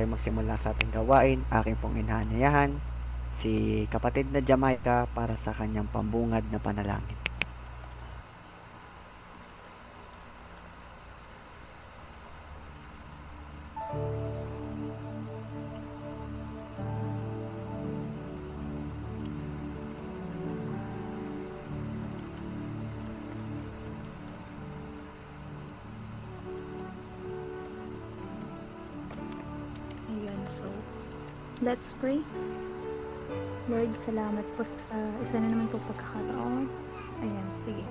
tayo magsimula sa ating gawain. Aking pong inaanyayahan si kapatid na Jamaica para sa kanyang pambungad na panalangin. So, let's pray. Lord, salamat po sa isa na naman po pagkakataon. Ayan, sige.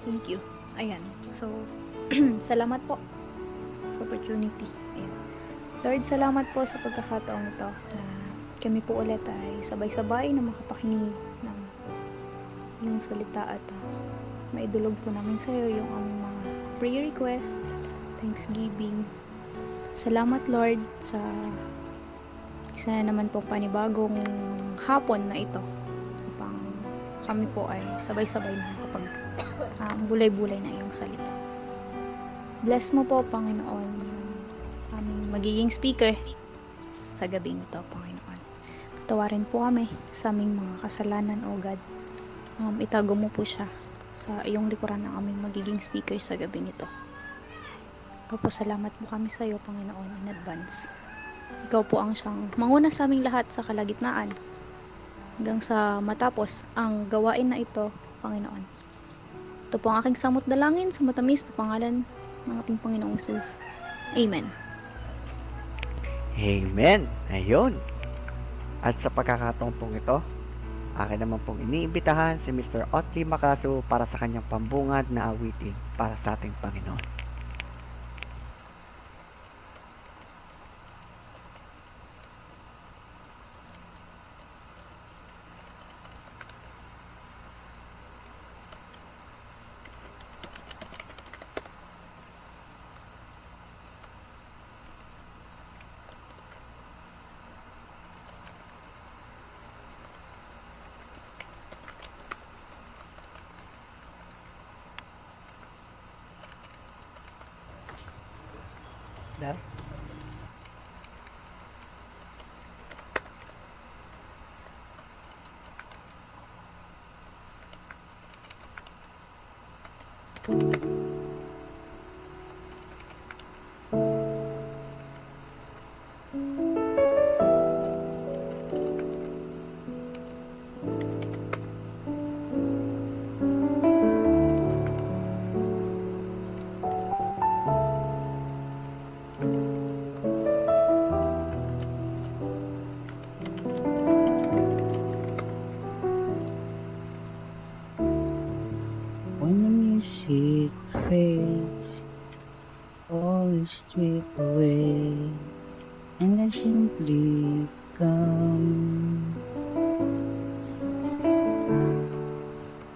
Thank you. Ayan, so, salamat po sa opportunity. Ayan. Lord, salamat po sa pagkakataon ito na kami po ulit ay sabay-sabay na makapakinig ng yung salita at maidulog po namin sa iyo yung aming mga prayer request, thanksgiving. Salamat Lord sa isa na naman po panibagong hapon na ito upang kami po ay sabay-sabay na kapag bulay-bulay na iyong salita. Bless mo po Panginoon yung aming magiging speaker sa gabing ito Panginoon. Tawarin po kami sa aming mga kasalanan o God. Itago mo po siya sa iyong likuran ng aming magiging speaker sa gabing ito. Papasalamat po kami sa iyo, Panginoon, in advance. Ikaw po ang siyang manguna sa aming lahat sa kalagitnaan hanggang sa matapos ang gawain na ito, Panginoon. Ito po ang aking samot dalangin sa matamis na pangalan ng ating Panginoong Jesus. Amen. Amen! Ayun! At sa pagkakataon pong ito, akin naman pong iniimbitahan si Mr. Otli Makasu para sa kanyang pambungad na awitin para sa ating Panginoon. There. When the music fades, all is stripped away, and I simply come,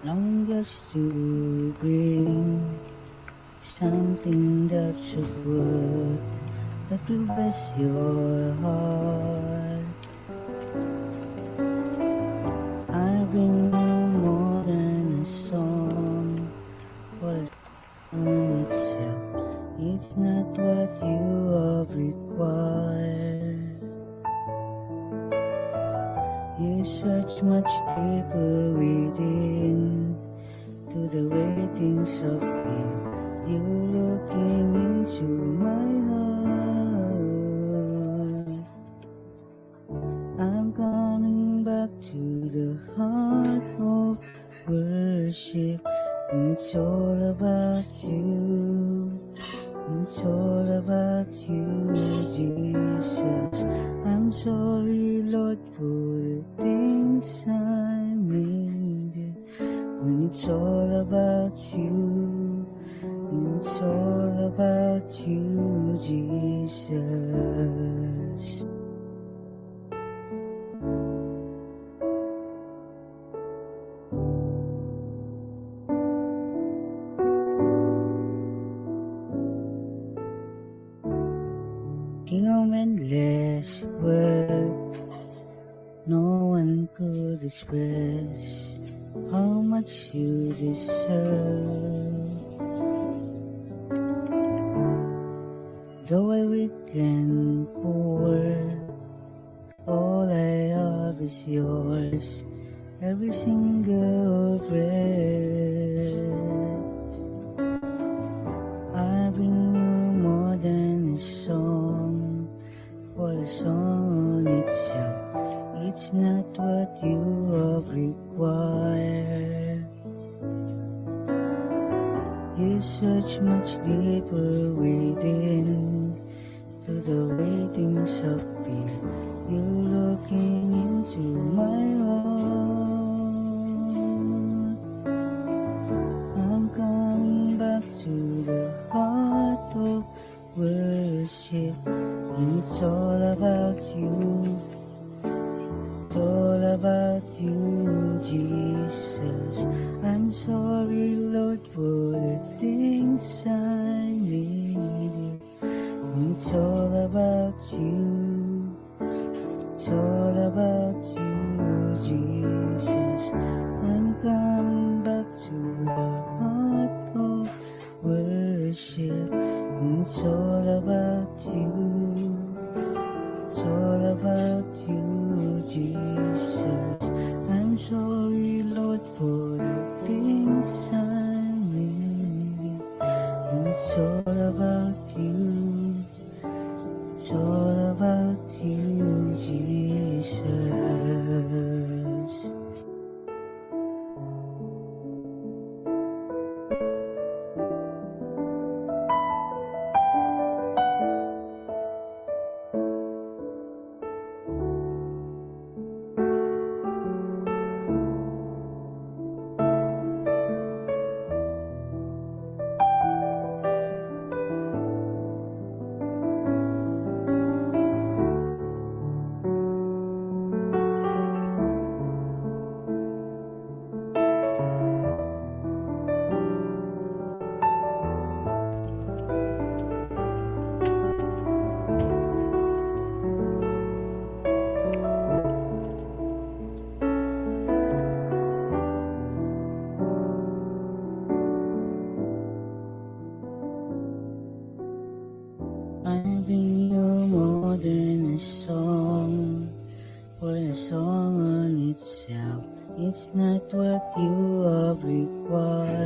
longing just to bring something that's of worth that will bless your heart. I bring you more than a song, for the song itself, it's not what you have required. You search much deeper within, to the waitings of me. You looking into my heart. I'm coming back to the heart of worship. And it's all about you. It's all about you, Jesus. I'm sorry, Lord, for the things I made. When it's all about you, it's all about you, Jesus. King of endless work, no one could express how much you deserve. Though I weak and poor, yours, every single breath. I bring you more than a song, for a song on itself, it's not what you require. You search much deeper within, to the waitings of fear. You're looking into my heart. I'm coming back to the heart of worship, and it's all about you. It's all about you, Jesus. I'm sorry, Lord, for the things I needed. It's all about you. It's all about you, Jesus. I'm coming back to the heart of worship. It's all about you. It's all about you, Jesus. I'm sorry, Lord, for the things I needed. It's all about you. It's all about you, Jesus. I've been no more than a song, for a song on itself, it's not what you require.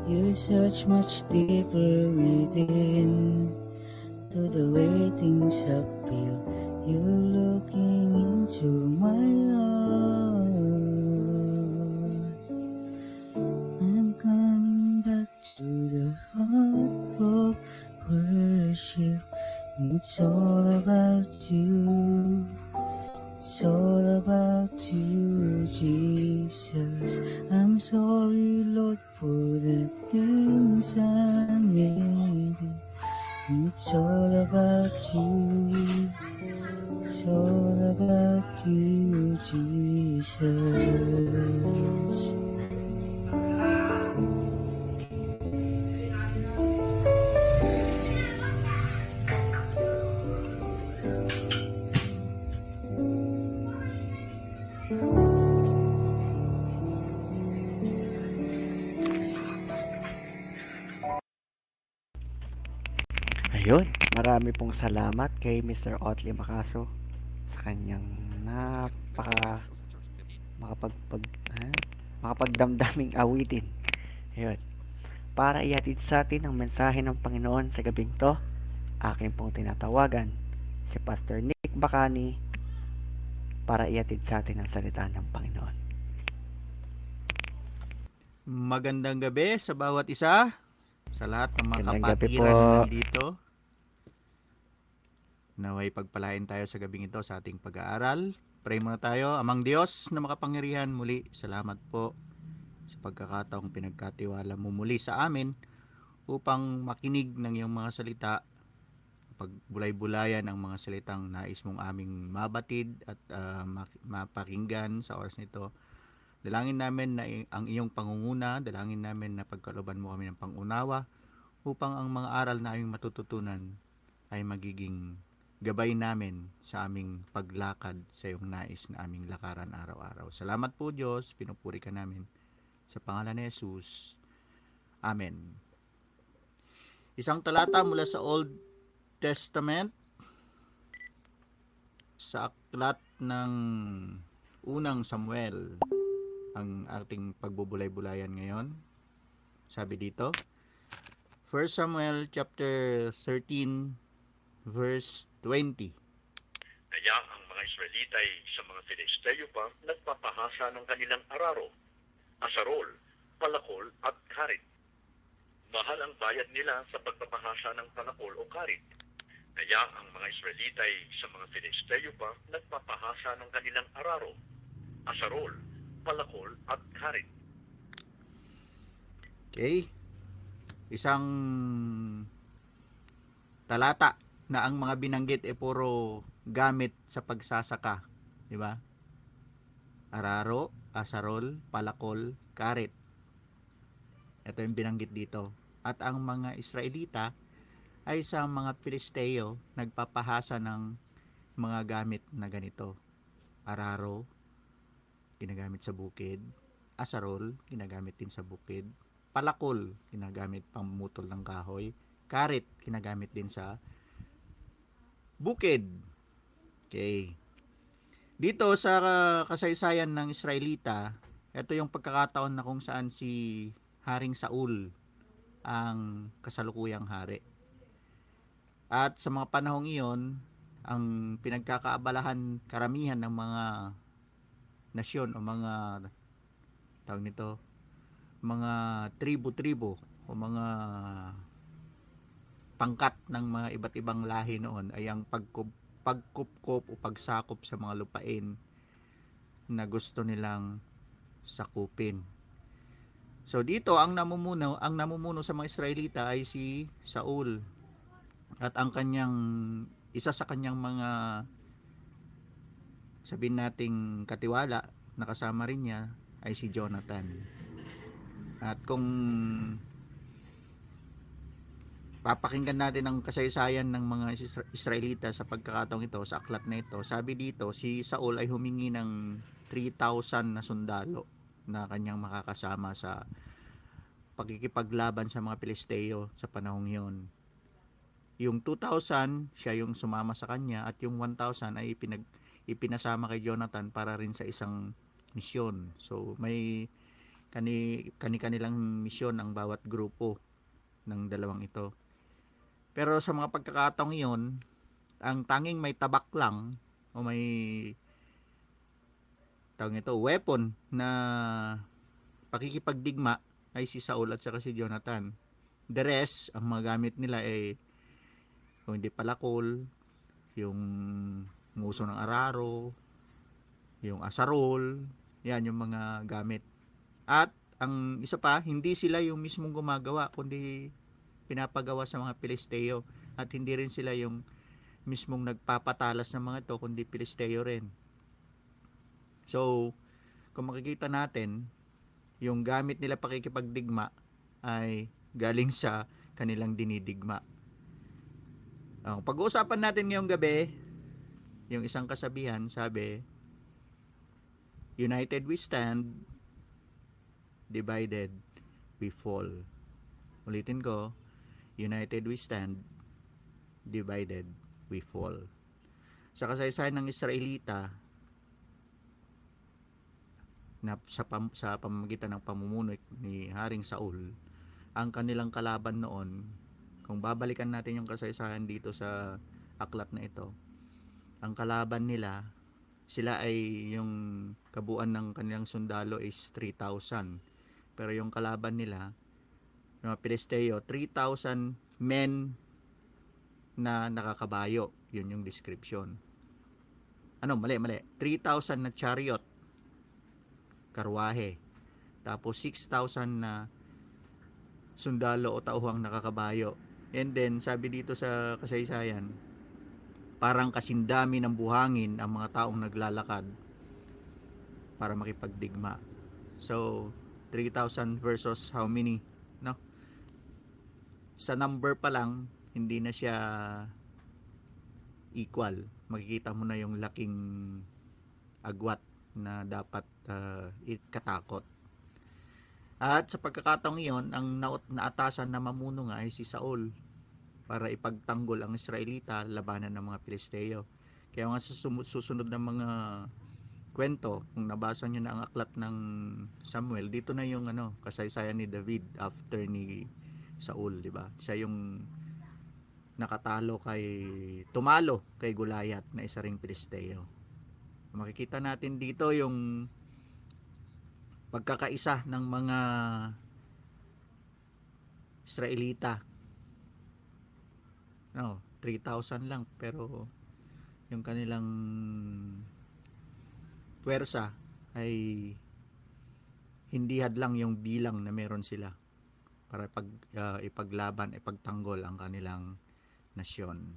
You search much deeper within, to the waitings of fear. You're looking into my heart. I'm coming back to the heart of worship. It's all about you. It's all about you, Jesus. I'm sorry, Lord, for the things I made. It's all about you. It's all about you, Jesus. Ayun, marami pong salamat kay Mr. Otley Macaso sa kanyang napaka makapagpag ha? makapagdamdaming awitin. Ayun, para ihatid sa atin ang mensahe ng Panginoon sa gabing to, akin pong tinatawagan si Pastor Nick Bacani para ihatid sa atin ang salita ng Panginoon. Magandang gabi sa bawat isa, sa lahat ng mga Magandang gabi kapatiran po. na nandito. Naway pagpalain tayo sa gabing ito sa ating pag-aaral. Pray muna tayo. Amang Diyos na makapangyarihan, muli salamat po sa pagkakataong pinagkatiwala mo muli sa amin upang makinig ng iyong mga salita, pagbulay-bulayan ang mga salitang nais mong aming mabatid at mapakinggan sa oras nito. Dalangin namin na ang iyong pangunguna, dalangin namin na pagkalooban mo kami ng pangunawa upang ang mga aral na aming matututunan ay magiging gabay namin sa aming paglakad sa iyong nais na aming lakaran araw-araw. Salamat po Diyos, pinupuri ka namin. Sa pangalan ni Jesus. Amen. Isang talata mula sa Old Testament, sa aklat ng unang Samuel ang ating pagbubulay-bulayan ngayon. Sabi dito, 1 Samuel chapter 13 verse 20. Kaya ang mga Israelita ay sa mga Filisteo pa nagpapahasa ng kanilang araro, asarol, palakol at karit. Mahal ang bayad nila sa pagpapahasa ng palakol o karit. Kaya ang mga Israelita ay sa mga Filisteo pa nagpapahasa ng kanilang araro, asarol, palakol at karit. Okay? Isang talata na ang mga binanggit ay puro gamit sa pagsasaka, di ba? Araro, asarol, palakol, karit. Ito yung binanggit dito. At ang mga Israelita ay sa mga Pilisteo nagpapahasa ng mga gamit na ganito. Araro, ginagamit sa bukid. Asarol, ginagamit din sa bukid. Palakol, ginagamit pang mutol ng kahoy. Karit, ginagamit din sa bukid. Okay. Dito sa kasaysayan ng Israelita, ito yung pagkakataon na kung saan si Haring Saul ang kasalukuyang hari. At sa mga panahong iyon, ang pinagkakaabalahan karamihan ng mga nasyon o mga tawag nito, mga tribu-tribu o mga pangkat ng mga iba't ibang lahi noon ay ang pagkupkop o pagsakop sa mga lupain na gusto nilang sakupin. So dito ang namumuno sa mga Israelita ay si Saul. At ang isa sa kanyang mga sabihin nating katiwala na kasama rin niya ay si Jonathan. At kung papakinggan natin ang kasaysayan ng mga Israelita sa pagkakataong ito, sa aklat na ito, sabi dito, si Saul ay humingi ng 3,000 na sundalo na kanyang makakasama sa pagkikipaglaban sa mga Pilisteo sa panahong yon. Yung 2,000, siya yung sumama sa kanya at yung 1,000 ay ipinasama kay Jonathan para rin sa isang misyon. So may kani-kanilang misyon ang bawat grupo ng dalawang ito. Pero sa mga pagkakataong iyon, ang tanging may tabak lang o may tawag ito, weapon na pakikipagdigma ay si Saul at saka si Jonathan. The rest, ang mga gamit nila ay kung hindi palakol, yung nguso ng araro, yung asarol, yan yung mga gamit. At ang isa pa, hindi sila yung mismong gumagawa, kundi pinapagawa sa mga Pilisteo. At hindi rin sila yung mismong nagpapatalas ng mga ito, kundi Pilisteo rin. So, kung makikita natin, yung gamit nila pakikipagdigma ay galing sa kanilang dinidigma. Pag-uusapan natin ngayong gabi, yung isang kasabihan, sabi, United we stand, divided we fall. Ulitin ko, United we stand, divided we fall. Sa kasaysayan ng Israelita, na sa pamamagitan ng pamumuno ni Haring Saul, ang kanilang kalaban noon, kung babalikan natin yung kasaysayan dito sa aklat na ito, ang kalaban nila, sila ay yung kabuuan ng kanilang sundalo is 3,000. Pero yung kalaban nila, yung mga Pilisteo, 3,000 men na nakakabayo. Yun yung description. Mali. 3,000 na chariot, karwahe. Tapos 6,000 na sundalo o tauhang nakakabayo. And then, sabi dito sa kasaysayan, parang kasindami ng buhangin ang mga taong naglalakad para makipagdigma. So, 3,000 versus how many? No? Sa number pa lang, hindi na siya equal. Makikita mo na yung laking agwat na dapat ikatakot. At sa pagkakataong iyon, ang naatasan na mamuno nga ay si Saul para ipagtanggol ang Israelita labanan ng mga Pilisteo. Kaya nga sa susunod na mga kwento, kung nabasa nyo na ang aklat ng Samuel, dito na yung kasaysayan ni David after ni Saul, di ba? Siya yung tumalo kay Goliath na isa ring Pilisteo. Makikita natin dito yung pagkakaisa ng mga Israelita. 3,000 lang, pero yung kanilang puwersa ay hindi hadlang yung bilang na meron sila para ipagtanggol ang kanilang nasyon.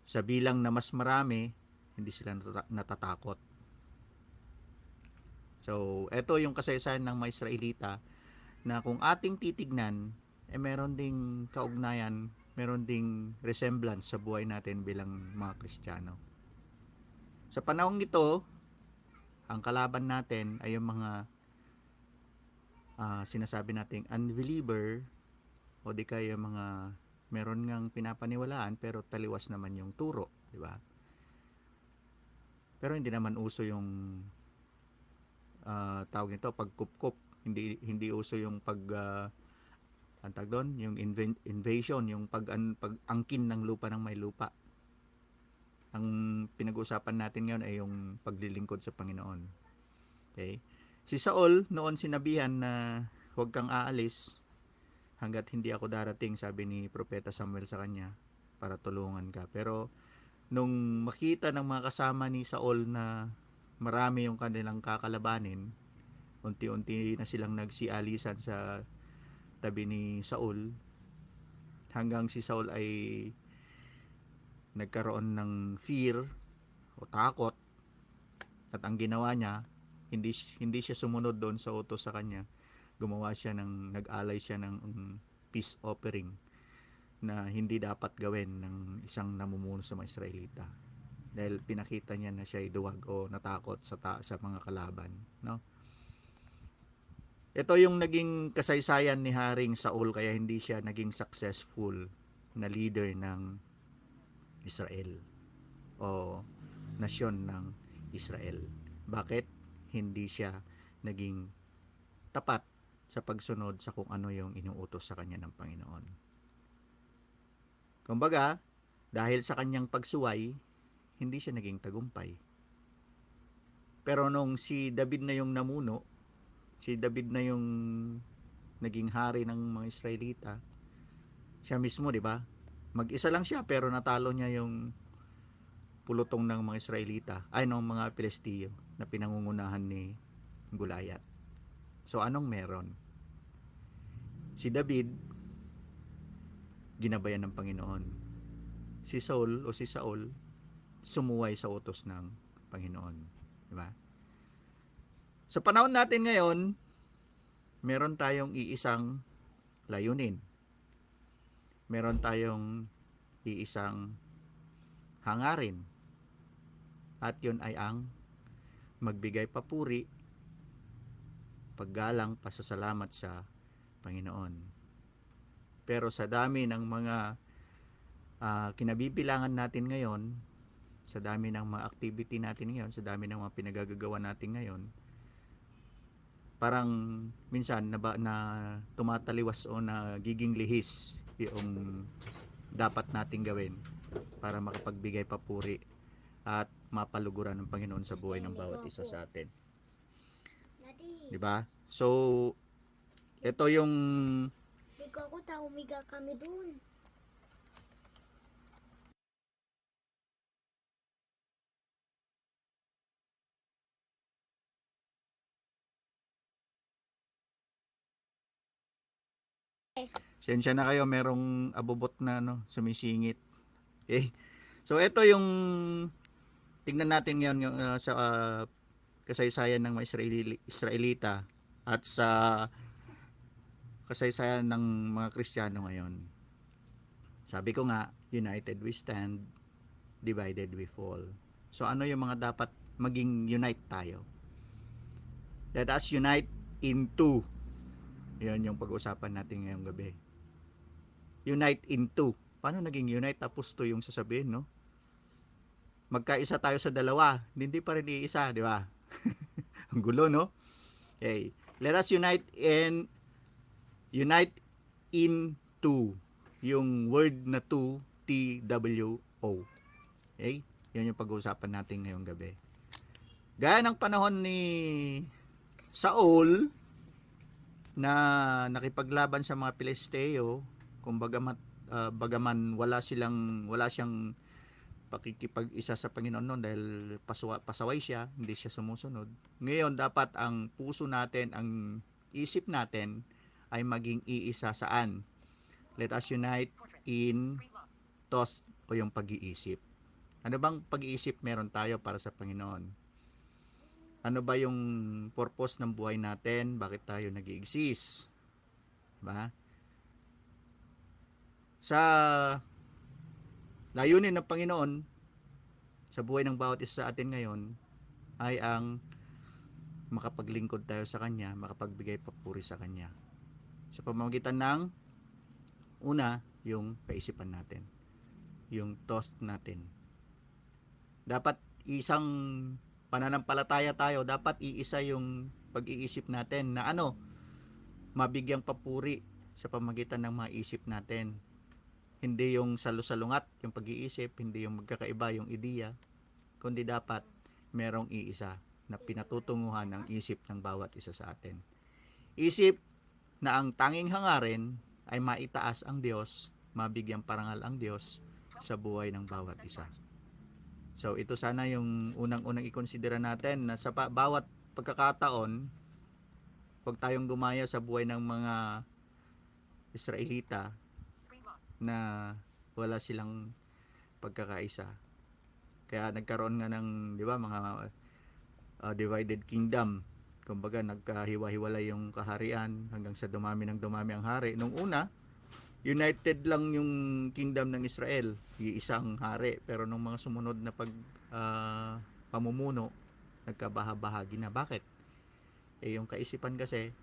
Sa bilang na mas marami, hindi sila natatakot. So, ito yung kasaysayan ng mga Israelita na kung ating titignan, meron ding kaugnayan, meron ding resemblance sa buhay natin bilang mga Kristiyano. Sa panahong ito, ang kalaban natin ay yung mga sinasabi nating unbeliever o di kaya mga meron ngang pinapaniwalaan pero taliwas naman yung turo, di ba? Pero hindi naman uso yung tawag nito pagkupkup, hindi uso yung yung invasion, yung pag-angkin ng lupa ng may lupa. Ang pinag-uusapan natin ngayon ay yung paglilingkod sa Panginoon. Okay? Si Saul noon sinabihan na huwag kang aalis hanggat hindi ako darating, sabi ni Propeta Samuel sa kanya, para tulungan ka. Pero nung makita ng mga kasama ni Saul na marami yung kanilang kakalabanin, unti-unti na silang nagsialisan sa tabi ni Saul, hanggang si Saul ay nagkaroon ng fear o takot, at ang ginawa niya, hindi siya sumunod doon sa utos sa kanya. Nag-alay siya ng peace offering na hindi dapat gawin ng isang namumuno sa mga Israelita, dahil pinakita niya na siya ay duwag o natakot sa mga kalaban, no? Ito yung naging kasaysayan ni Haring Saul, kaya hindi siya naging successful na leader ng Israel o nasyon ng Israel. Bakit? Hindi siya naging tapat sa pagsunod sa kung ano yung inuutos sa kanya ng Panginoon. Kumbaga, dahil sa kanyang pagsuway, hindi siya naging tagumpay. Pero nung si David na yung namuno, si David na yung naging hari ng mga Israelita, siya mismo, di ba? Mag-isa lang siya pero natalo niya yung pulutong ng mga Israelita, ng mga Pilisteo na pinangungunahan ni Goliath. So anong meron? Si David, ginabayan ng Panginoon. Si Saul, sumuway sa utos ng Panginoon. Di ba? Sa panahon natin ngayon, meron tayong iisang layunin. Meron tayong iisang hangarin. At yun ay ang magbigay papuri, paggalang, pasasalamat sa Panginoon. Pero sa dami ng mga kinabibilangan natin ngayon, sa dami ng mga activity natin ngayon, sa dami ng mga pinagagagawa natin ngayon, parang minsan na tumataliwas o nagiging lihis yung dapat nating gawin para makapagbigay papuri at mapaluguran ng Panginoon sa buhay ng bawat isa sa atin. Di ba? So, ito yung Ikaw ko tao, umiga kami dun. sensya na kayo, merong abubot na sumisingit. Okay? So ito yung tingnan natin ngayon sa kasaysayan ng mga Israelita at sa kasaysayan ng mga Kristiyano ngayon. Sabi ko nga, united we stand, divided we fall. So ano yung mga dapat maging unite tayo? Let us unite into. Yan yung pag-usapan natin ngayong gabi. Unite into. Paano naging unite tapos to yung sasabihin, no? magkaisa tayo sa dalawa, hindi pa rin iisa, di ba? Ang gulo, no? Okay. Let us unite into yung word na to, TWO. Okay? Yan yung pag-uusapan natin ngayong gabi. Gaya ng panahon ni Saul na nakipaglaban sa mga Pilisteo, kung bagaman wala siyang pakikipag-isa sa Panginoon noon dahil pasaway siya, hindi siya sumusunod. Ngayon, dapat ang puso natin, ang isip natin ay maging iisa saan? Let us unite in tos o yung pag-iisip. Ano bang pag-iisip meron tayo para sa Panginoon? Ano ba yung purpose ng buhay natin? Bakit tayo nag-i-exist? Diba? Sa layunin ng Panginoon sa buhay ng bawat isa sa atin ngayon ay ang makapaglingkod tayo sa Kanya, makapagbigay papuri sa Kanya. Sa pamamagitan ng una, yung kaisipan natin. Yung thought natin. Dapat isang pananampalataya tayo, dapat iisa yung pag-iisip natin na mabigyang papuri sa pamamagitan ng mga isip natin. Hindi yung salusalungat yung pag-iisip, hindi yung magkakaiba yung ideya, kundi dapat merong iisa na pinatutunguhan ng isip ng bawat isa sa atin. Isip na ang tanging hangarin ay maitaas ang Diyos, mabigyang parangal ang Diyos sa buhay ng bawat isa. So ito sana yung unang-unang ikonsidera natin na sa bawat pagkakataon, huwag tayong gumaya sa buhay ng mga Israelita na wala silang pagkakaisa. Kaya nagkaroon nga ng, di ba, mga divided kingdom. Kumbaga nagkahiwa-hiwalay yung kaharian hanggang sa dumami ang hari. Nung una, united lang yung kingdom ng Israel, iisang hari. Pero nung mga sumunod na pamumuno, nagkabaha-bahagi na. Bakit? Yung kaisipan kasi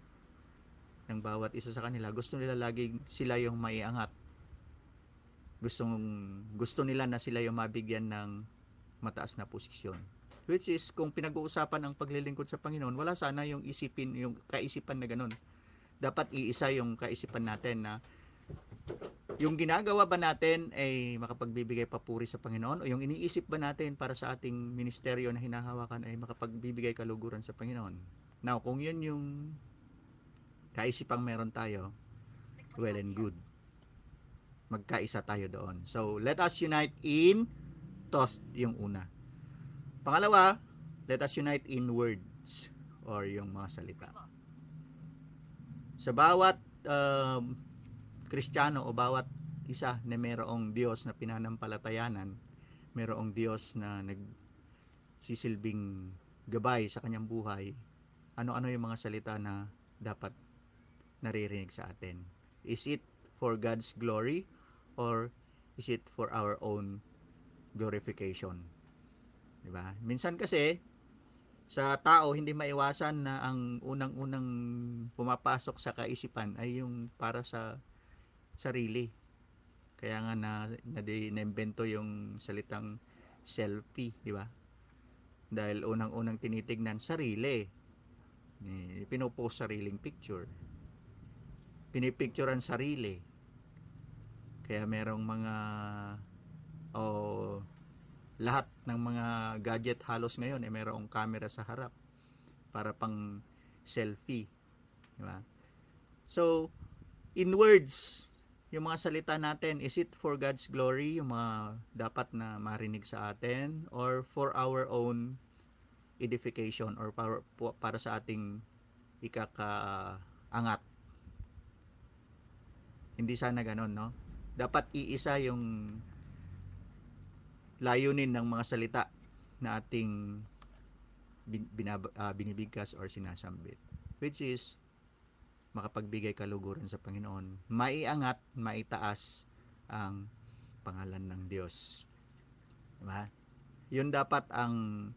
ng bawat isa sa kanila, gusto nila laging sila yung maiangat. Gusto nila na sila yung mabigyan ng mataas na posisyon. Which is, kung pinag-uusapan ang paglilingkod sa Panginoon, wala sana yung kaisipan na ganun. Dapat iisa yung kaisipan natin na yung ginagawa ba natin ay makapagbibigay papuri sa Panginoon o yung iniisip ba natin para sa ating ministeryo na hinahawakan ay makapagbibigay kaluguran sa Panginoon. Now, kung yun yung kaisipang meron tayo, well and good. Magkaisa tayo doon. So, let us unite in thought, yung una. Pangalawa, let us unite in words or yung mga salita. Sa bawat Kristiyano o bawat isa na mayroong Diyos na pinanampalatayanan, mayroong Diyos na nagsisilbing gabay sa kanyang buhay, ano-ano yung mga salita na dapat naririnig sa atin? Is it for God's glory or is it for our own glorification? Diba? Minsan kasi sa tao hindi maiwasan na ang unang-unang pumapasok sa kaisipan ay yung para sa sarili. Kaya nga na-invento yung salitang selfie, di ba? Dahil unang-unang tinitignan sarili. Pinopost sariling picture. Pinipicturean sarili. Kaya merong mga lahat ng mga gadget halos ngayon mayroong camera sa harap para pang selfie, di ba? So, in words, yung mga salita natin, is it for God's glory, yung mga dapat na marinig sa atin, or for our own edification, or para sa ating ikakaangat? Hindi sana ganon, no? Dapat iisa yung layunin ng mga salita na ating binibigkas or sinasambit, which is makapagbigay kaluguran sa Panginoon, maiangat, maitaas ang pangalan ng Diyos. Diba? Yun dapat ang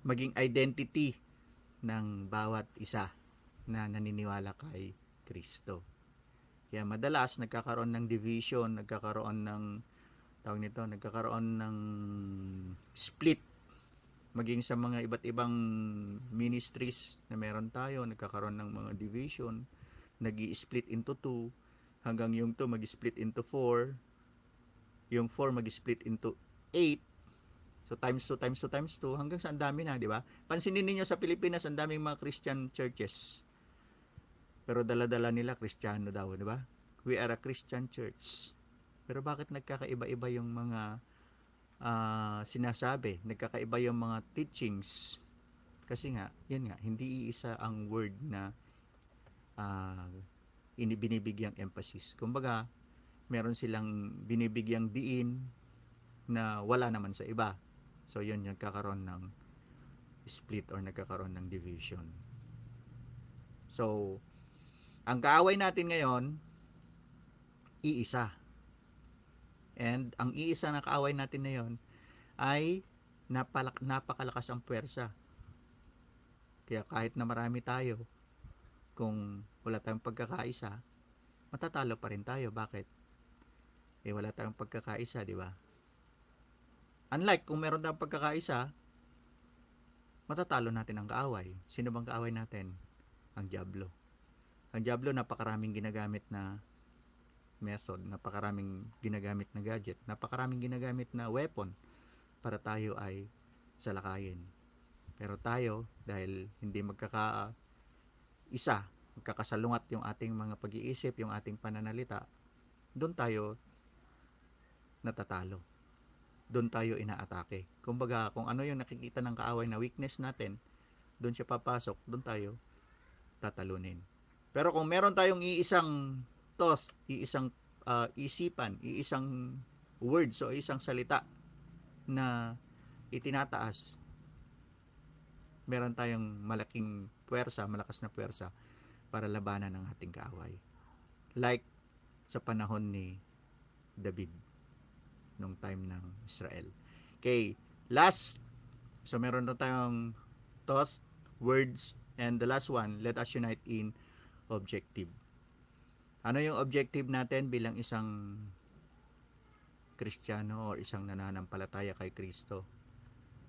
maging identity ng bawat isa na naniniwala kay Kristo. Kaya madalas nagkakaroon ng division, nagkakaroon ng nagkakaroon ng split maging sa mga iba't ibang ministries na meron tayo, nagkakaroon ng mga division, nag-i-split into 2, hanggang yung 2 mag-split into 4, yung 4 mag-split into 8, so times 2, times 2, times 2, hanggang sa ang dami na, di ba? Pansinin niyo sa Pilipinas, ang daming mga Christian churches. Pero dala-dala nila Kristiyano daw, di ba? We are a Christian church. Pero bakit nagkakaiba-iba yung mga sinasabi, nagkakaiba yung mga teachings? Kasi nga, yan nga, hindi iisa ang word na binibigyang emphasis. Kumbaga, meron silang binibigyang diin na wala naman sa iba. So, yun, nagkakaroon ng split or nagkakaroon ng division. So, ang kaaway natin ngayon, iisa. And ang iisa na kaaway natin na yon ay napakalakas ang puwersa. Kaya kahit na marami tayo, kung wala tayong pagkakaisa, matatalo pa rin tayo. Bakit? Wala tayong pagkakaisa, di ba? Unlike kung meron tayong pagkakaisa, matatalo natin ang kaaway. Sino bang kaaway natin? Ang dyablo. Ang dyablo, napakaraming ginagamit na method, napakaraming ginagamit na gadget, napakaraming ginagamit na weapon para tayo ay salakayin. Pero tayo, dahil hindi magkakasalungat yung ating mga pag-iisip, yung ating pananalita, doon tayo natatalo. Doon tayo inaatake. Kumbaga, kung ano yung nakikita ng kaaway na weakness natin, doon siya papasok, doon tayo tatalunin. Pero kung meron tayong iisang iisang isipan, iisang words o isang salita na itinataas, meron tayong malaking puwersa, malakas na puwersa para labanan ang ating kaaway. Like sa panahon ni David nung time ng Israel. Okay, last. So meron na tayong thoughts, words, and the last one, let us unite in objective. Ano yung objective natin bilang isang Kristiyano o isang nananampalataya kay Kristo?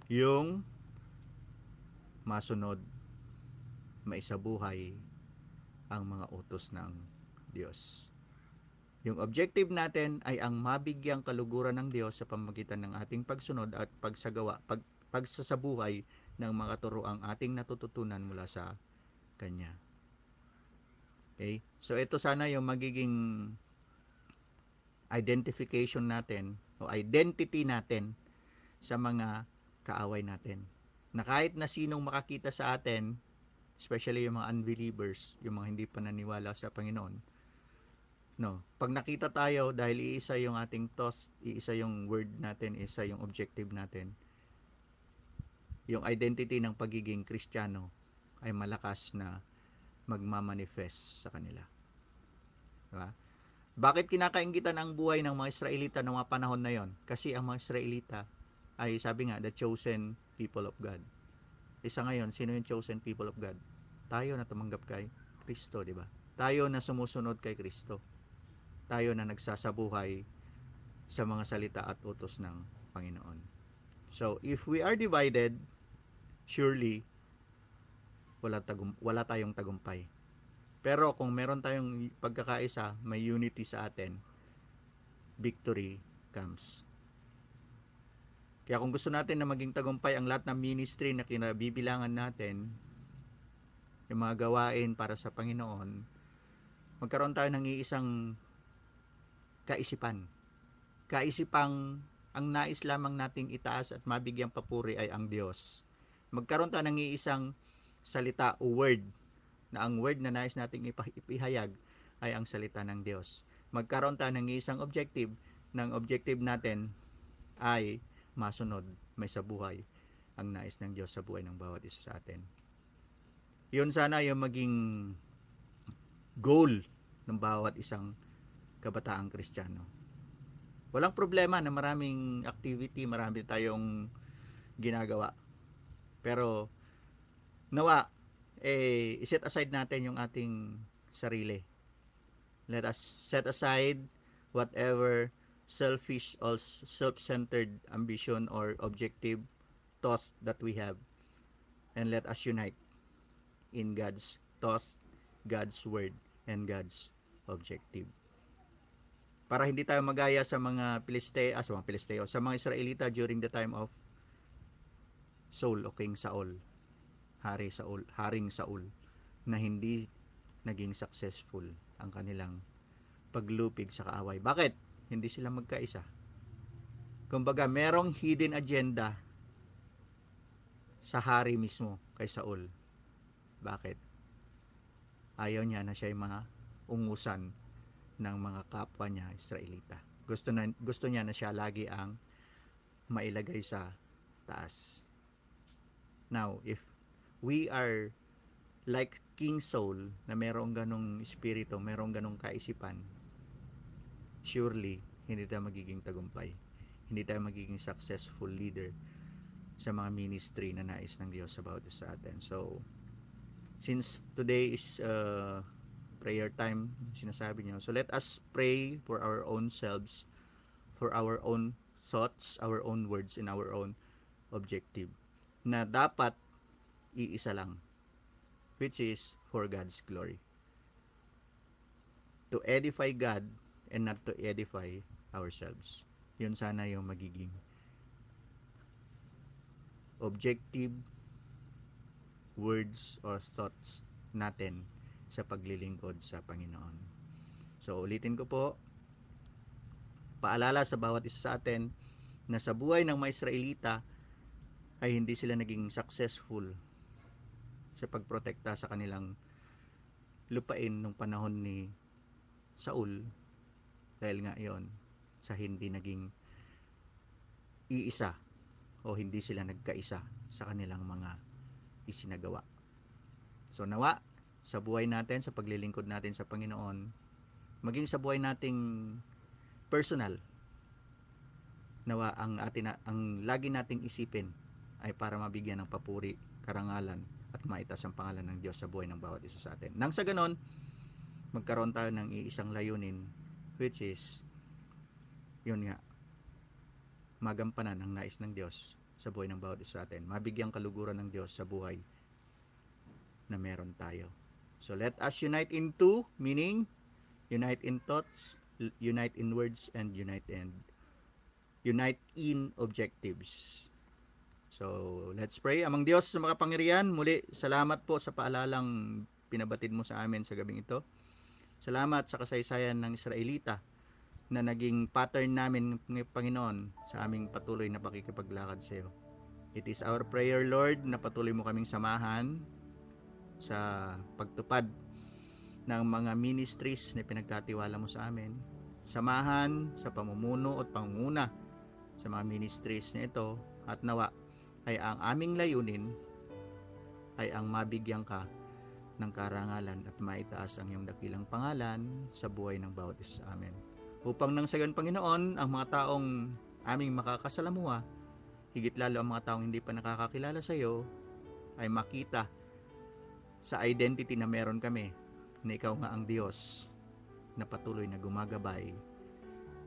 Yung masunod, maisabuhay ang mga utos ng Diyos. Yung objective natin ay ang mabigyang kaluguran ng Diyos sa pamamagitan ng ating pagsunod at pagsasabuhay ng mga turuang ating natututunan mula sa Kanya. Okay? So ito sana yung magiging identification natin o identity natin sa mga kaaway natin. Na kahit na sinong makakita sa atin, especially yung mga unbelievers, yung mga hindi pa naniwala sa Panginoon, no, pag nakita tayo dahil iisa yung ating thoughts, iisa yung word natin, iisa yung objective natin, yung identity ng pagiging Kristiyano ay malakas na magmamanifest sa kanila. Diba? Bakit kinakainggitan ang buhay ng mga Israelita ng mga panahon na yon? Kasi ang mga Israelita ay, sabi nga, the chosen people of God. Isa ngayon, sino yung chosen people of God? Tayo na tumanggap kay Kristo, di ba? Tayo na sumusunod kay Kristo. Tayo na nagsasabuhay sa mga salita at utos ng Panginoon. So, if we are divided, surely wala tayong tagumpay. Pero kung meron tayong pagkakaisa, may unity sa atin, victory comes. Kaya kung gusto natin na maging tagumpay ang lahat ng ministry na kinabibilangan natin, yung mga gawain para sa Panginoon, magkaroon tayo ng iisang kaisipan. Kaisipang ang nais lamang nating itaas at mabigyang papuri ay ang Diyos. Magkaroon tayo ng iisang salita o word, na ang word na nais nating ipahayag ay ang salita ng Diyos. Magkaroon tayo ng isang objective, ng objective natin ay masunod, may sabuhay ang nais ng Diyos sa buhay ng bawat isa sa atin. Yun sana yung maging goal ng bawat isang kabataang Kristiyano. Walang problema na maraming activity, marami tayong ginagawa. Pero nawa, iset aside natin yung ating sarili. Let us set aside whatever selfish or self-centered ambition or objective thoughts that we have, and let us unite in God's thought, God's word, and God's objective. Para hindi tayo magaya sa mga Pilisteo, sa mga Israelita during the time of Saul o King Saul, Haring Saul, na hindi naging successful ang kanilang paglupig sa kaaway. Bakit? Hindi sila magkaisa. Kumbaga, merong hidden agenda sa hari mismo kay Saul. Bakit? Ayaw niya na siya ay maungusan ng mga kapwa niya Israelita. Gusto niya na siya lagi ang mailagay sa taas. Now, if we are like King Saul na merong ganong espiritu, merong ganong kaisipan, surely hindi tayo magiging tagumpay. Hindi tayo magiging successful leader sa mga ministry na nais ng Diyos about sa atin. So, since today is prayer time, sinasabi niyo, so let us pray for our own selves, for our own thoughts, our own words, and our own objective, na dapat iisa lang, which is for God's glory. To edify God and not to edify ourselves. Yun sana yung magiging objective words or thoughts natin sa paglilingkod sa Panginoon. So ulitin ko po, paalala sa bawat isa sa atin na sa buhay ng mga Israelita ay hindi sila naging successful sa pagprotekta sa kanilang lupain nung panahon ni Saul, dahil nga yon sa hindi naging iisa o hindi sila nagkaisa sa kanilang mga isinagawa. So nawa sa buhay natin, sa paglilingkod natin sa Panginoon, maging sa buhay nating personal, nawa ang lagi nating isipin ay para mabigyan ng papuri, karangalan at maitaas ang pangalan ng Diyos sa buhay ng bawat isa sa atin. Nang sa ganon, magkaroon tayo ng iisang layunin, which is yun nga, magampanan ang nais ng Diyos sa buhay ng bawat isa sa atin. Mabigyang kaluguran ng Diyos sa buhay na meron tayo. So let us unite in two, meaning unite in thoughts, unite in words, and unite in objectives. So let's pray. Amang Diyos sa makapangyarihan, muli salamat po sa paalalang pinabatid mo sa amin sa gabing ito. Salamat sa kasaysayan ng Israelita na naging pattern namin ng Panginoon sa aming patuloy na pakikipaglakad sa iyo. It is our prayer, Lord, na patuloy mo kaming samahan sa pagtupad ng mga ministries na pinagkatiwala mo sa amin. Samahan sa pamumuno at pangunguna sa mga ministries na ito, at nawa ay ang aming layunin ay ang mabigyan ka ng karangalan at maitaas ang iyong dakilang pangalan sa buhay ng bawat isa sa amin. Upang nang sa gayon, Panginoon, ang mga taong aming makakasalamuha, higit lalo ang mga taong hindi pa nakakakilala sa iyo, ay makita sa identity na meron kami na ikaw nga ang Diyos na patuloy na gumagabay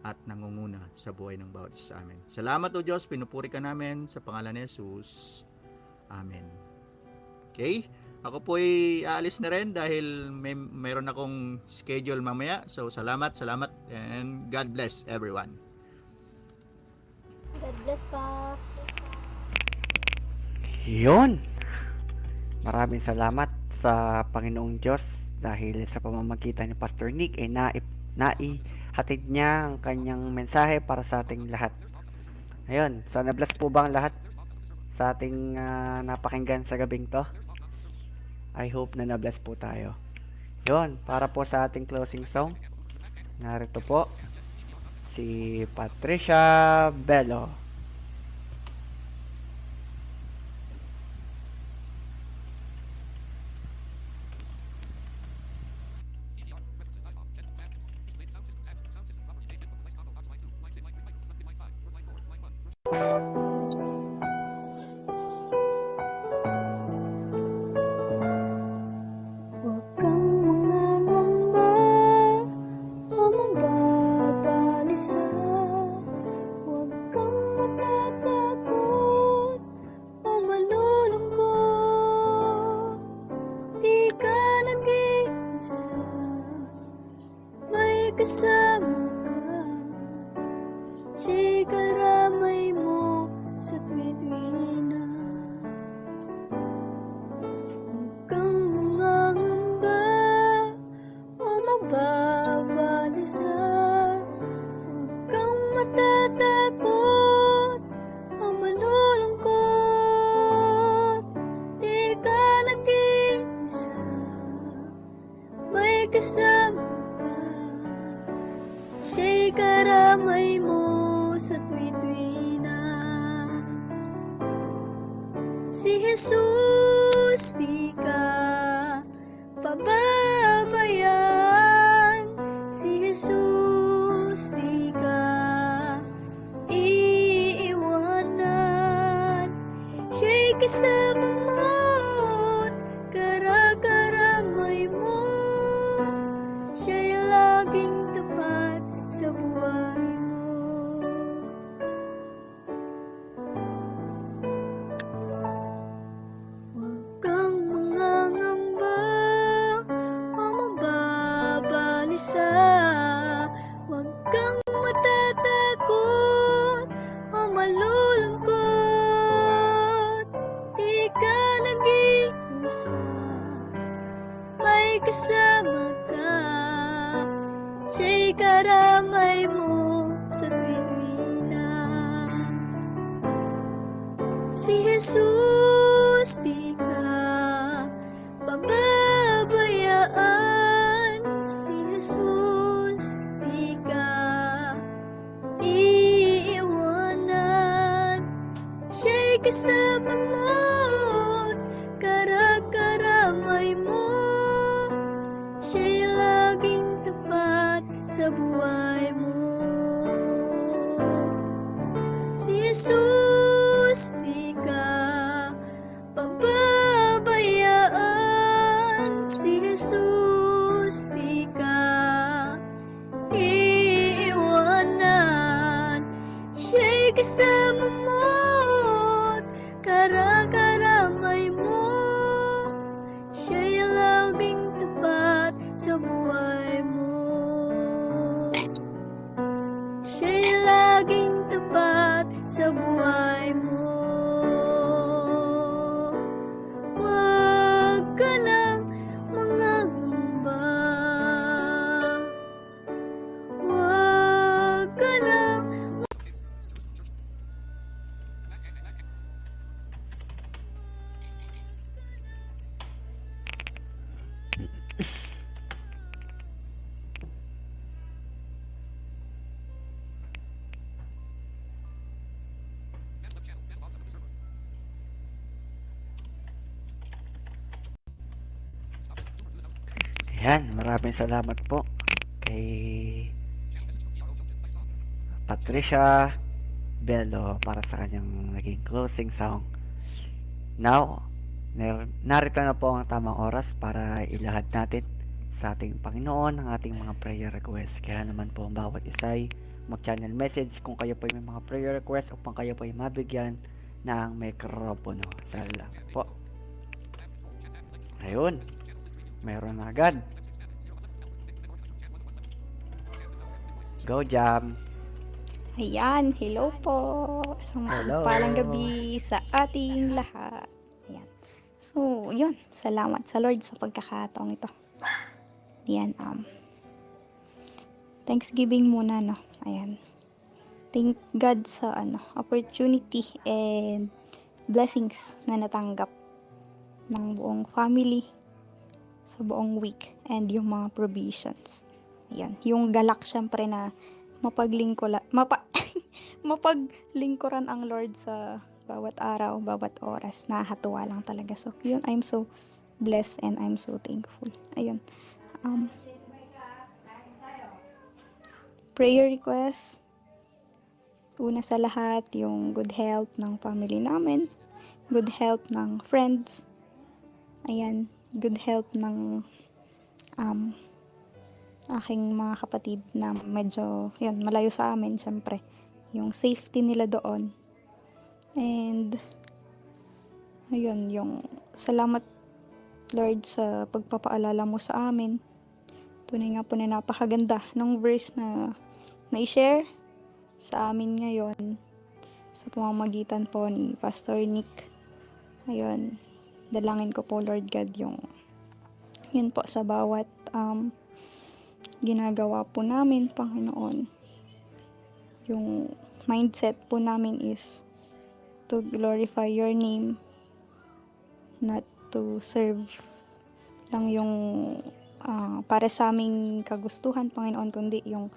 at nangunguna sa buhay ng bawat isa sa amin. Salamat o Diyos, pinupuri ka namin sa pangalan ni Jesus. Amen. Okay? Ako po ay aalis na rin dahil mayroon akong schedule mamaya. So salamat, and God bless everyone. God bless, Pas. Yun! Maraming salamat sa Panginoong Diyos dahil sa pamamagitan ni Pastor Nick ay naihatid niya ang kanyang mensahe para sa ating lahat. Ayun, so na-bless po ba ang lahat sa ating napakinggan sa gabing to? I hope na na-bless po tayo. Yun, para po sa ating closing song, narito po si Patricia Bello. Huwag kang mangangamba o mababalisa. Siya'y karamay mo sa tuwi-tuwi na. Huwag kang mangangamba o mababalisa. Huwag kang matatakot o malulungkot. Di ka nag-iisa, may kasama ka. Siya'y karamay mo sa tuwi-tuwi na. Si Jesus, di ka pababayaan. Si Jesus, di ka iiwanan. Siya'y kasama mo't karakaramay mo. Siya'y laging tapat sa buhay mo. Huwag kang mangangamba o mababalisa. Huwag kang matatakot o malulungkot. Di ka nag-iisa, may kasama ka. Siya'y karamay mo sa tuwi-tuwi na. Si Jesus, di ka pababayaan. Si Jesus, di ka iiwanan. Siya'y kasama mo't karakaramay mo. Siya'y laging tapat sa buhay mo. Si Jesus, di ka pababayaan. Si Jesus, di ka iiwanan. Siya'y kasama mo't karakaramay mo. Siya'y laging tapat sa buhay mo. Siya'y laging tapat sa buhay mo. Huwag ka nang mangangamba. Huwag ka nang Ayan, maraming salamat po kay Patricia Bello para sa kanyang naging closing song. Now, narito na po ang tamang oras para ilahad natin sa ating Panginoon ang ating mga prayer request. Kaya naman po ang bawat isa ay mag-channel message kung kayo po ay may mga prayer request upang kayo po ay mabigyan ng mikropono. Salamat po. Ayun, mayroon na agad. Go Jam! Ayan, hello po. Isang Hello. palang gabi sa ating lahat. Ayan. So, yun. Salamat sa Lord sa pagkakataong ito. Ayan, Thanksgiving muna, no? Ayan. Thank God sa, opportunity and blessings na natanggap ng buong family sa buong week and yung mga provisions. Ayan. Yung galak syempre na mapaglingkuran ang Lord sa bawat araw, bawat oras. Nakakatuwa lang talaga. So, yun, I'm so blessed and I'm so thankful. Ayun. Prayer request. Una sa lahat, yung good health ng family namin. Good health ng friends. Ayan. Good health ng aking mga kapatid na medyo, yun, malayo sa amin, syempre. Yung safety nila doon. And, ayun, yung salamat, Lord, sa pagpapaalala mo sa amin. Tunay nga po na napakaganda ng verse na i-share sa amin ngayon sa pamamagitan po ni Pastor Nick. Ayun, dalangin ko po Lord God yung yun po sa bawat ginagawa po namin, Panginoon. Yung mindset po namin is to glorify your name, not to serve lang yung para sa aming kagustuhan, Panginoon, kundi yung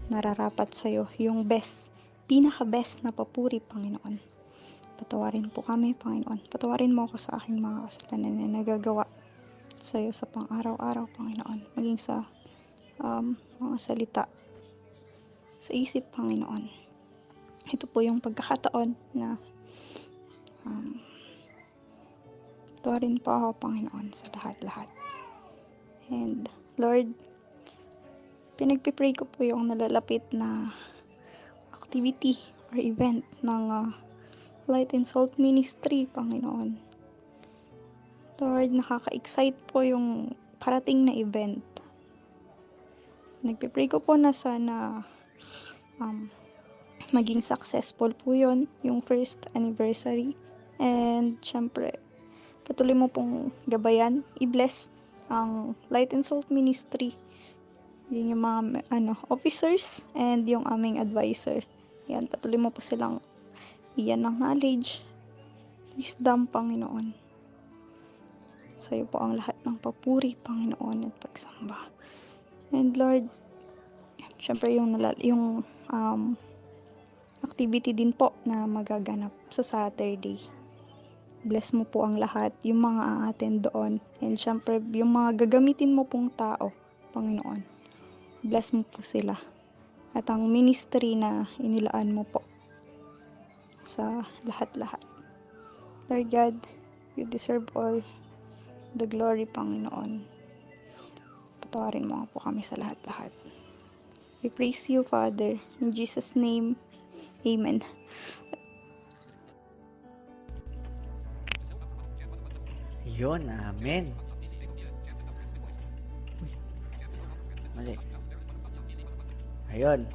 nararapat sa'yo, yung best, pinaka-best na papuri, Panginoon. Patawarin po kami, Panginoon. Patawarin mo ako sa aking mga kasalanan na nagagawa sa'yo sa pang-araw-araw, Panginoon. Maging sa mga salita, sa isip, Panginoon. Ito po yung pagkakataon na patawarin po ako, Panginoon, sa lahat-lahat. And, Lord, pinagpipray ko po yung nalalapit na activity or event ng Light and Salt Ministry, Panginoon. Lord, nakaka-excite po yung parating na event. Nagpipray ko po na sana maging successful po yun, yung first anniversary. And, syempre, patuloy mo pong gabayan, i-bless ang Light and Salt Ministry. Yun yung mga officers and yung aming advisor. Yan, patuloy mo po silang iyan ng knowledge, wisdom, Panginoon. Sa'yo po ang lahat ng papuri, Panginoon, at pagsamba. And Lord, syempre yung activity din po na magaganap sa Saturday. Bless mo po ang lahat, yung mga a-attend doon. And syempre, yung mga gagamitin mo pong tao, Panginoon. Bless mo po sila. At ang ministry na inilaan mo po sa lahat-lahat. Lord God, you deserve all the glory, Panginoon. Patawarin mo po kami sa lahat-lahat. We praise you, Father. In Jesus' name, Amen. Yun, amen. Uy, mali. Ayun.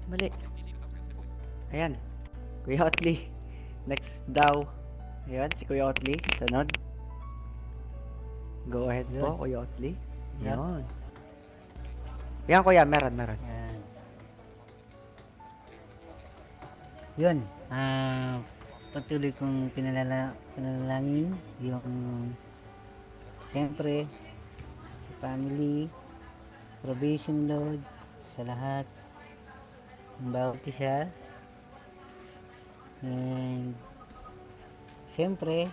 Mali. Ayan. Kuya Otli. Next daw. Ayan, si Kuya Otli. Sunod. Go ahead po, Kuya Otli. Ayan. Ayan, Kuya. Meron. Yan. Yun. Patuloy kong pinalangin yung siyempre sa family, provision, Lord, sa lahat ng bawat isa. And siyempre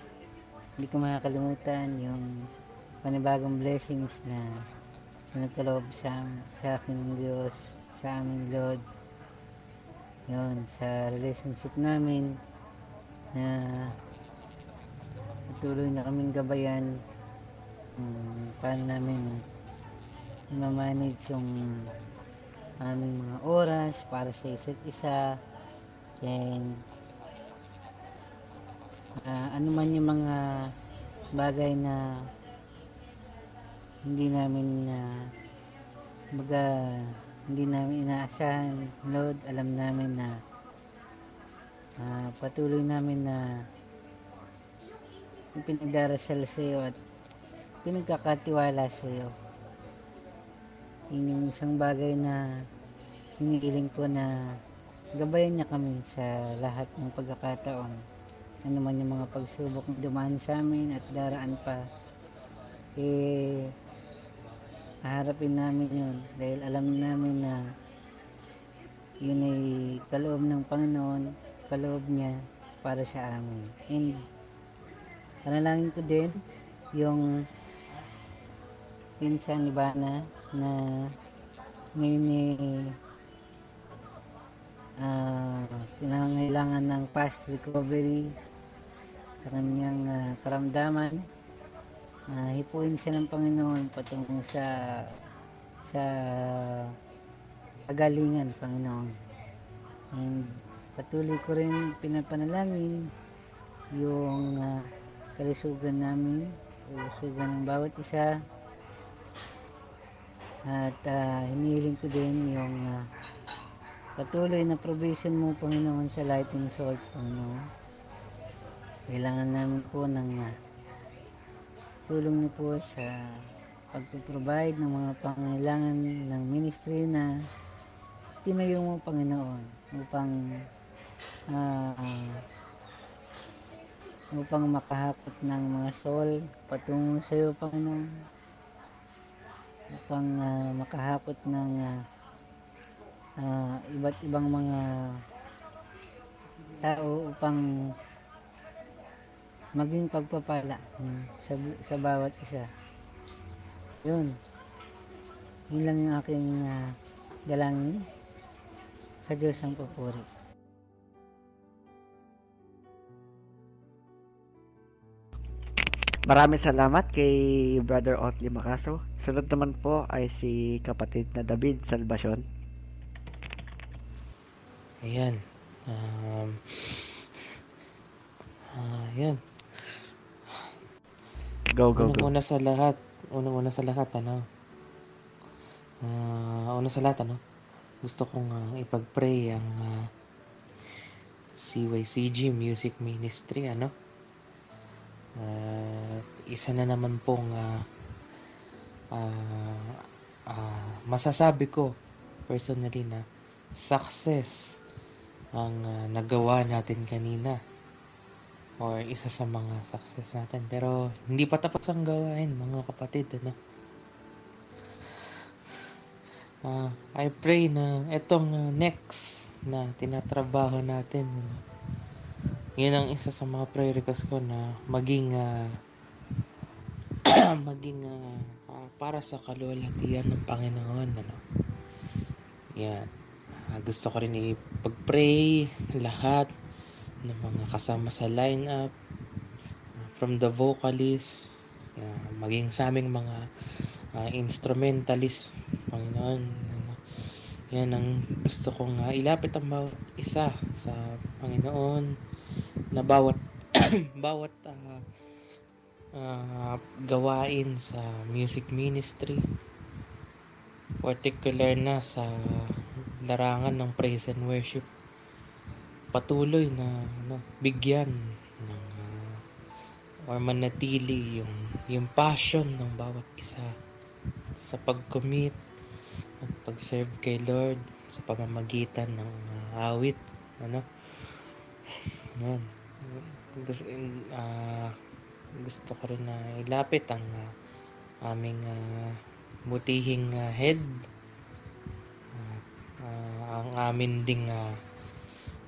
hindi ko makakalimutan yung panibagong blessings na nagkaloob sa akin ng Diyos, sa aming Lord. Yun, sa relationship namin na patuloy na kaming gabayan paano namin ma-manage yung aming mga oras para sa isa't isa, and ano man yung mga bagay na hindi namin hindi namin inaasahan, Lord, alam namin na patuloy namin na pinagdarasal sa iyo at pinagkakatiwala sa iyo. Yun yung isang bagay na hinihiling ko, na gabayan niya kami sa lahat ng pagkakataon. Ano man yung mga pagsubok na dumaan sa amin at daraan pa, haharapin namin yun dahil alam namin na yun ay kaloob ng Panginoon, kaloob niya para sa amin. And panalangin ko din yung pinsan ni Bana na ngayon pinangailangan ng fast recovery sa kanyang karamdaman. Hipuin siya ng Panginoon patungo sa kagalingan, Panginoon. And patuloy ko rin pinapanalangin yung kalusugan namin, kalusugan ng bawat isa, at hinihiling ko din yung patuloy na provision mo, Panginoon, sa Lighting Salt, Panginoon. Kailangan namin po ng tulong niyo po sa pag-provide ng mga pangailangan ng ministry na tinayo mo, Panginoon, upang makahakot ng mga soul patungo sa iyo, Panginoon, upang makahakot ng iba't ibang mga tao upang maging pagpapala sa bawat isa. Yun lang yung aking dalangin sa Diyos ang papuri. Maraming salamat kay Brother Otley Macaso. Sunod naman po ay si kapatid na David Salvacion. Ayan. Ayan. Go, go, go. Unang-una sa lahat, una sa lahat, gusto kong ipag-pray ang CYCG Music Ministry, isa na naman pong masasabi ko personally na success ang nagawa natin kanina, or isa sa mga success natin, pero hindi pa tapos ang gawain, mga kapatid. I pray na etong next na tinatrabaho natin, yun ang isa sa mga prayer request ko, na maging para sa kalwalhatian ng Panginoon. Yan. Gusto ko rin ipag-pray lahat ng mga kasama sa lineup, from the vocalist, maging sa aming mga instrumentalist, Panginoon. Yan ang gusto kong ilapit ang bawat isa sa Panginoon, na bawat gawain sa music ministry, particular na sa larangan ng praise and worship, patuloy na bigyan ng or manatili yung passion ng bawat isa sa pag-commit at pag-serve kay Lord sa pamamagitan ng awit. Yan. Gusto ko rin na ilapit ang aming butihing head, ang amin ding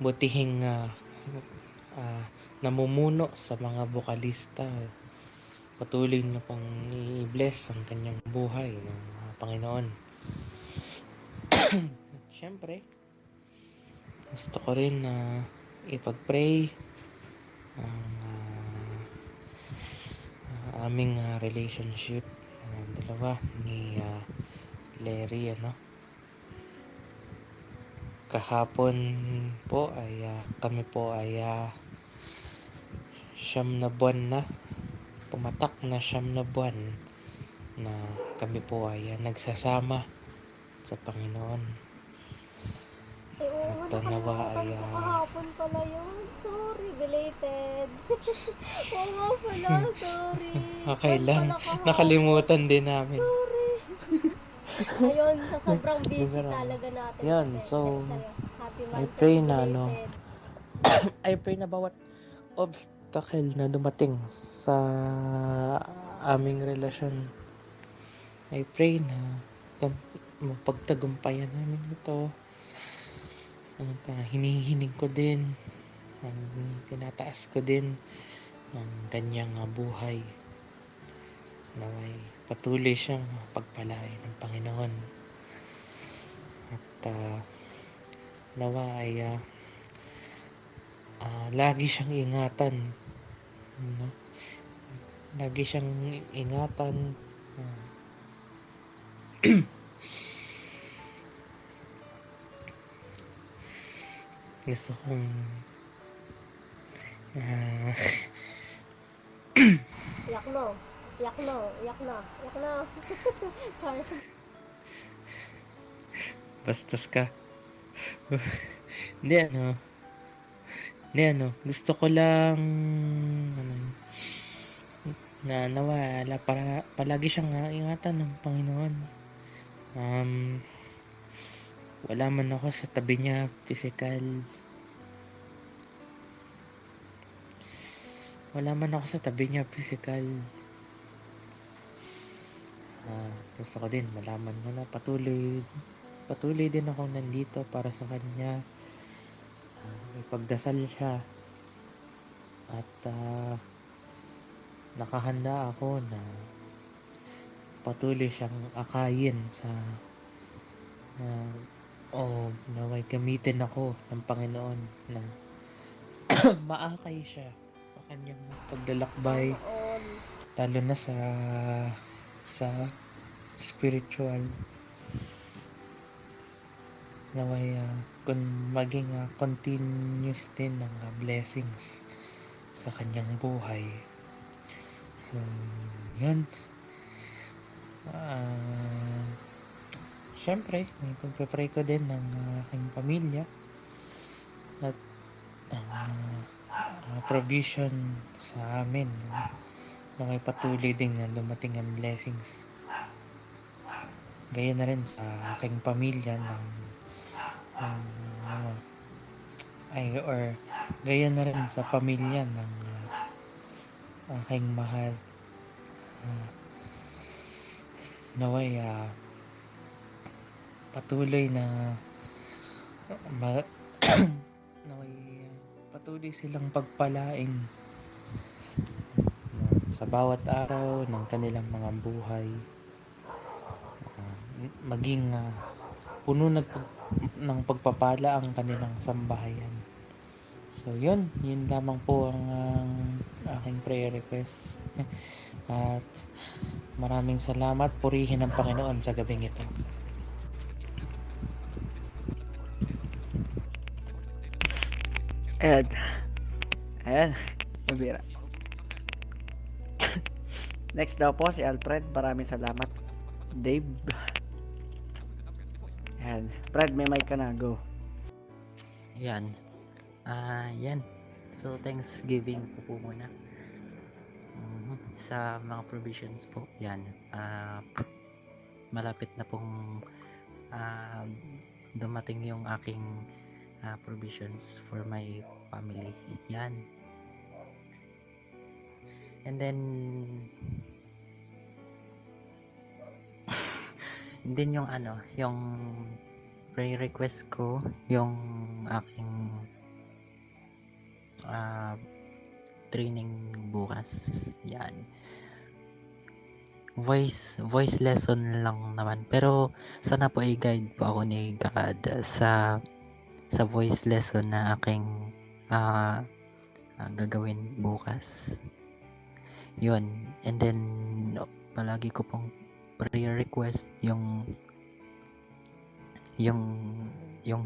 butihing namumuno sa mga bokalista. Patuloy niyo pang i-bless ang kanyang buhay ng Panginoon. At syempre, gusto ko rin na ipag-pray ang aming relationship, dalawa ni Larry. Kahapon po ay kami po ay 9 na buwan na, pumatak na 9 na buwan na kami po ay nagsasama sa Panginoon. At nawa ay Kahapon pala yun. Sorry, belated. Oo nga pala, sorry. okay lang, nakalimutan din namin. Sorry. Ayun, sa sobrang busy Diba, talaga natin. yan, Sa'yo. so Happy I month, pray na belated. I pray na bawat obstacle na dumating sa aming relasyon, I pray na mapagtagumpayan namin ito. At hinihinig ko din, tinataas ko din ang kanyang buhay, naway patuloy siyang pagpalain ng Panginoon, at nawa ay lagi siyang ingatan, lagi siyang ingatan. Gusto kong Iyak no. Iyak no. Iyak na. Iyak na. bastos ka. Hindi gusto ko lang ano, na nawala para palagi siyang ingatan ng Panginoon. Um, wala man ako sa tabi niya physical. Wala man ako sa tabi niya physical. Gusto ko din malaman niya na patuloy din ako nandito para sa kanya. May pagdasal siya. At nakahanda ako na patuloy siyang akayin sa naway gamitin ako ng Panginoon na maakay siya sa kanyang paglalakbay, All. lalo na sa spiritual, naway kung maging continuous din ng blessings sa kanyang buhay. So yun, syempre pagpe-pray ko din ng aking pamilya at provision sa amin na may patuloy din na dumating ang blessings. Gaya na rin sa aking pamilya gaya na rin sa pamilya ng aking mahal. Naway patuloy na naway patuloy silang pagpalain sa bawat araw ng kanilang mga buhay, maging puno ng pagpapala ang kanilang sambahayan. So yun lamang po ang aking prayer request. At maraming salamat, purihin ang Panginoon sa gabing ito. Ayan, mabira. Next daw po si Alfred. Maraming salamat, Dave. Ayan, Fred, may mic ka na, go. Yan. Yan. So, Thanksgiving po muna. Sa mga provisions po. Yan. Malapit na pong dumating yung aking provisions for my family. Yan. And then din yung yung prayer request ko, yung aking training bukas. Yan. Voice lesson lang naman. Pero sana po i-guide po ako ni God sa voice lesson na aking gagawin bukas. Yun. And then palagi ko pong prayer request yung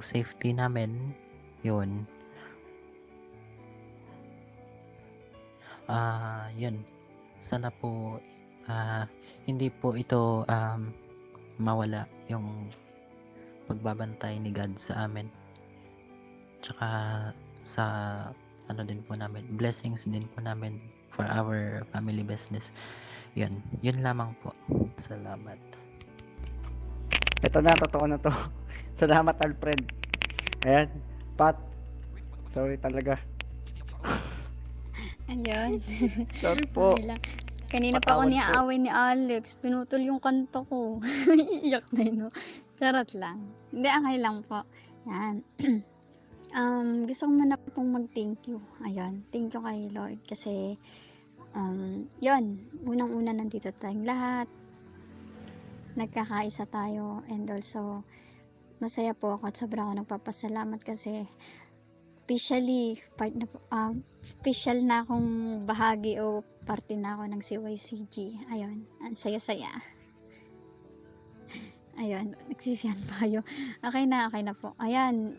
safety namin. Yun. Yun. Sana po hindi po ito mawala yung pagbabantay ni God sa amin. Tsaka sa din po namin, blessings din po namin for our family business. Yun lamang po. Salamat. Ito na, totoo na to. Salamat, Alfred. Ayan, Pat. Sorry talaga. Ayun. Sorry po. Okay lang. Kanina pa ako Patawad po. niaaway ni Alex. Pinutol yung kanto ko. Iyak na yun. No? Charot lang. Hindi, okay lang po. Yan. Gusto ko muna pong mag-thank you. Ayan. Thank you kay Lord. Kasi, yun. Unang-una nandito tayong lahat. Nagkakaisa tayo. And also, masaya po ako at sobra ako nagpapasalamat kasi officially, official na akong bahagi o parte na ako ng CYCG. Ayun, ang saya-saya. Ayun, nagsisiyan pa kayo. Okay na po. Ayan,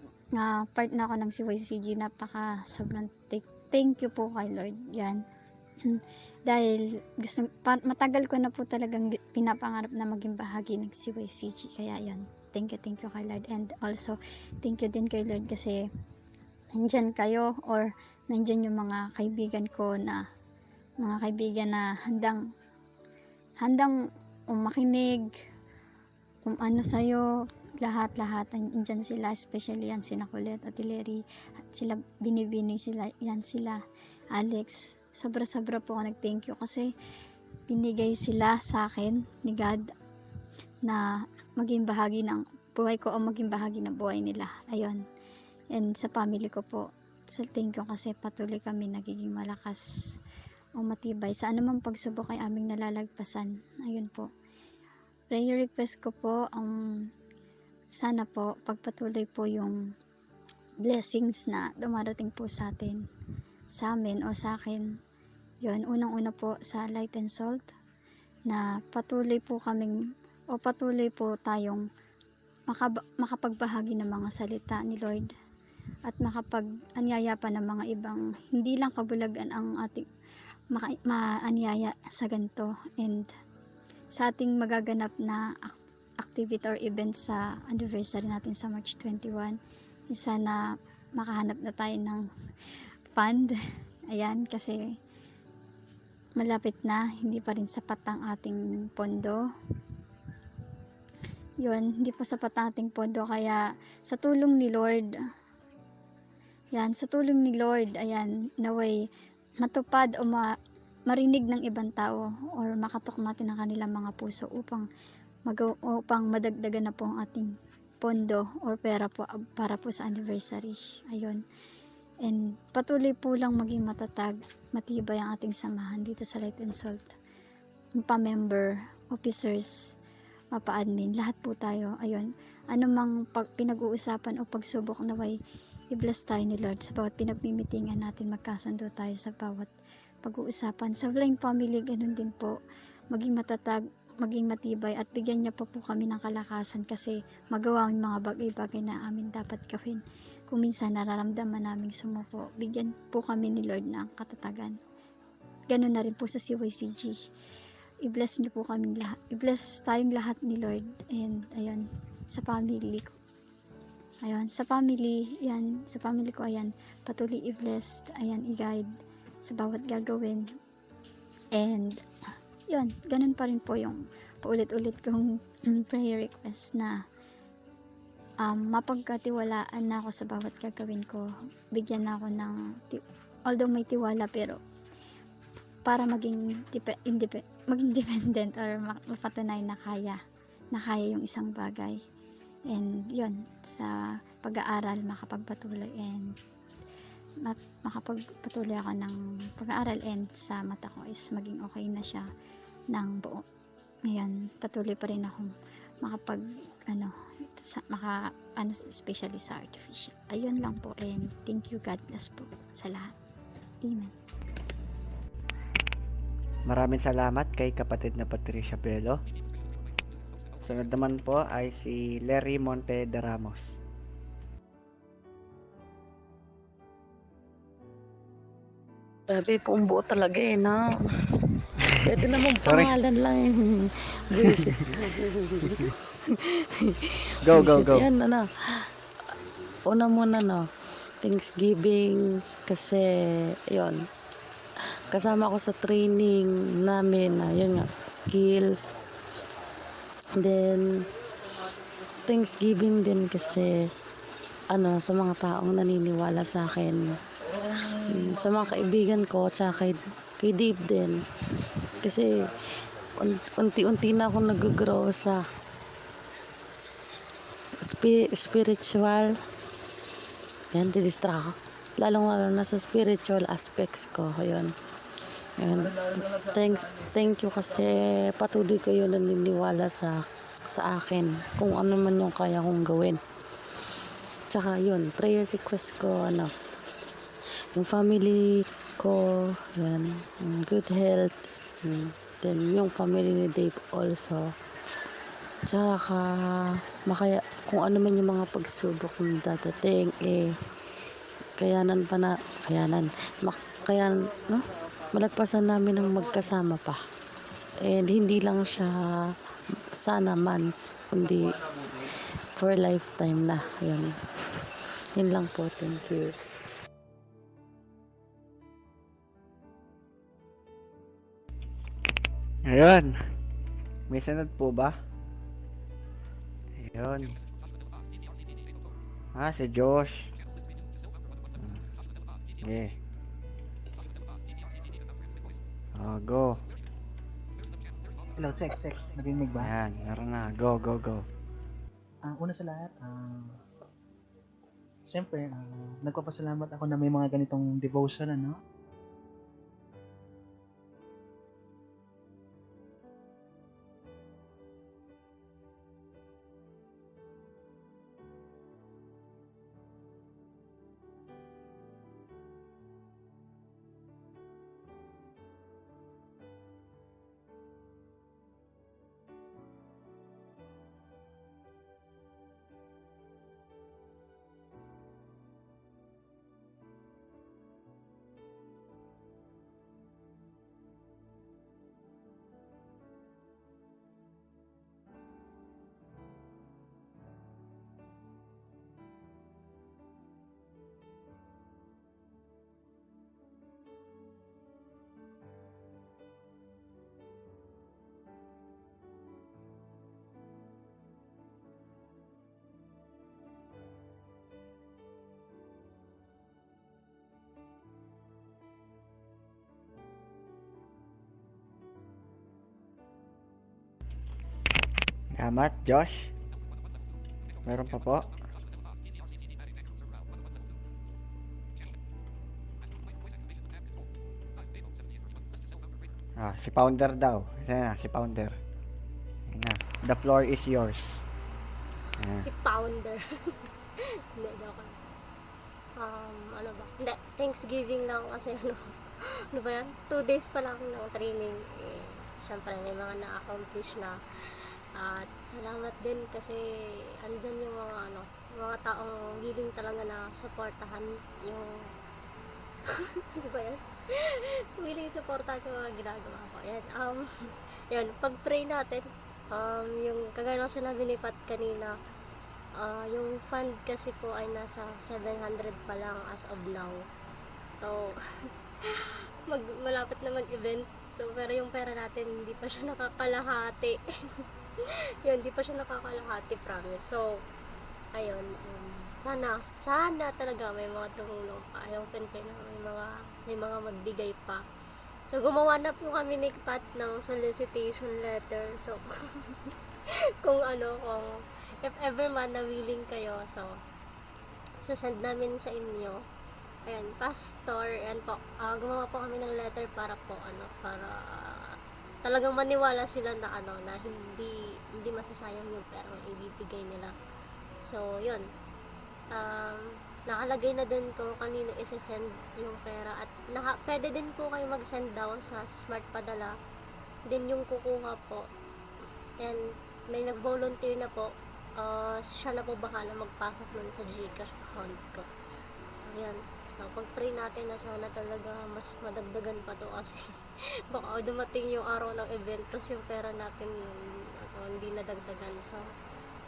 part na ako ng CYCG. Sobrang thank you po kay Lord. Yan. Dahil matagal ko na po talagang pinapangarap na maging bahagi ng CYCG. Kaya yan. thank you kay Lord. And also, thank you din kay Lord kasi nandyan kayo or nandyan yung mga kaibigan ko na mga kaibigan na handang makinig kung ano sa'yo, lahat andyan sila, especially yan sina Colette at Hilary, at sila Binibini, sila Alex. Sobra po ako nag-thank you kasi binigay sila sa akin ni God na maging bahagi ng buhay ko o maging bahagi ng buhay nila. Ayun. And sa family ko po, thank you kasi patuloy kami nagiging malakas o matibay sa anumang pagsubok ay aming nalalagpasan. Ayun po. Prayer request ko po sana po pagpatuloy po yung blessings na dumarating po sa atin, sa amin o sa akin. Yun, unang-una po sa Light and Salt na patuloy po tayong makapagbahagi ng mga salita ni Lord at makapag-anyaya pa ng mga ibang hindi lang kabulagan ang ating maanyaya sa ganito. And sa ating magaganap na activity or event sa anniversary natin sa March 21, sana makahanap na tayo ng fund. Ayan, kasi malapit na, hindi pa rin sapat ang ating pondo. Yun, hindi pa sapat ang ating pondo, kaya sa tulong ni Lord, ayan, naway matupad o marinig ng ibang tao or makatok natin ang kanilang mga puso upang madagdagan na po ang ating pondo or pera po para po sa anniversary. Ayun. And patuloy po lang maging matatag, matibay ang ating samahan dito sa Light and Salt. Pa-member, officers, mapa-admin, lahat po tayo. Ayun. Anumang pinag-uusapan o pagsubok naway i-bless tayo ni Lord sa bawat pinagmimitingan natin, magkasundo tayo sa bawat pag-uusapan. Sa Flying Family, ganun din po. Maging matatag, maging matibay at bigyan niya po kami ng kalakasan kasi magawa ang mga bagay-bagay na amin dapat gawin. Kung minsan nararamdaman namin sumuko, bigyan po kami ni Lord ng katatagan. Ganun na rin po sa CYCG. I-bless niyo po kami lahat. I-bless tayong lahat ni Lord. And ayun, sa family ko. Ayun, sa family ko, ayan, patuloy i-bless, ayan, i-guide sa bawat gagawin. And yun, ganun pa rin po yung paulit-ulit kong prayer request na mapagkatiwalaan na ako sa bawat gagawin ko. Bigyan na ako ng although may tiwala, pero para maging dependent or mapatunay na kaya yung isang bagay. And yun, sa pag-aaral makapagpatuloy and makapagpatuloy ako ng pag-aaral, and sa mata ko is maging okay na siya ng buo. Ngayon, patuloy pa rin akong especially sa artificial. Ayun lang po, and thank you, God bless po sa lahat. Amen. Maraming salamat kay kapatid na Patricia Bello. Sunod naman po ay si Larry Monte de Ramos. Grabe po ang buo talaga no? Pwede naman Sorry. pangalan lang Buisit. Go. Yan, una muna, Thanksgiving, kasi, yun, kasama ko sa training namin, yun nga, skills. Then, Thanksgiving din kasi, sa mga taong naniniwala sa akin, sa mga kaibigan ko, tsaka kay Dave din. Kasi, unti-unti na akong nag-grow sa spiritual. Yan, didistract ako. Lalong-lalo na sa spiritual aspects ko. Ayun. And thank you kasi patuloy kayo naniniwala sa akin kung ano man yung kaya kong gawin. Tsaka yun, prayer request ko, yung family ko, yan, good health, then yung family ni Dave also. Tsaka kung ano man yung mga pagsubok na dadating, malagpasan namin ng magkasama pa. And hindi lang siya sana months, kundi for lifetime na. Yun. Yun lang po. Thank you. Ayun. May sunod po ba? Ayun. Si Josh. Okay. Go. Hello, check. Narinig ba? Ayan, meron na. Go. Ang una sa lahat, siyempre, nagpapasalamat ako na may mga ganitong devotion, ano? Salamat, Josh. Meron pa po? Si Founder daw. Ayan na, si Founder. Ayan na. The floor is yours. Ayan. Si Pounder. Hindi, joke lang. Ano ba? Hindi, Thanksgiving lang kasi ano ba yan? 2 days pa lang ng training. Syempre, may mga na-accomplish na. At salamat din kasi andyan yung mga taong willing talaga na supportahan yung ano ba yan? Willing supportahan yung mga ginagawa ko. Yan, yan, pag-pray natin, yung kagaya ng sinabi ni Pat kanina, yung fund kasi po ay nasa 700 pa lang as of now. So, malapit na mag-event. So, pero yung pera natin, hindi pa siya nakakalahati. Yun, hindi pa siya nakakalahati, promise. So, ayun, sana talaga may mga tumulong pa. Yung pinpin na may mga magbigay pa. So, gumawa na po kami ni Pat ng solicitation letter. So, kung if ever man na willing kayo, so send namin sa inyo. Ayan, pastor, and po, gumawa po kami ng letter para para talagang maniwala sila na na hindi masasayang yung pera na ibibigay nila. So, yun. Nakalagay na din kung kanino isa-send yung pera at pwede din po kayo mag-send daw sa Smart Padala. Din yung kukuha po. And may nag-volunteer na po. Siya na po bahala magpasok nun sa GCash account ko. So, yan. So, pag-pray natin na sana talaga mas madagdagan pa to kasi baka dumating yung araw ng event tapos yung pera natin hindi nadagdagan. So,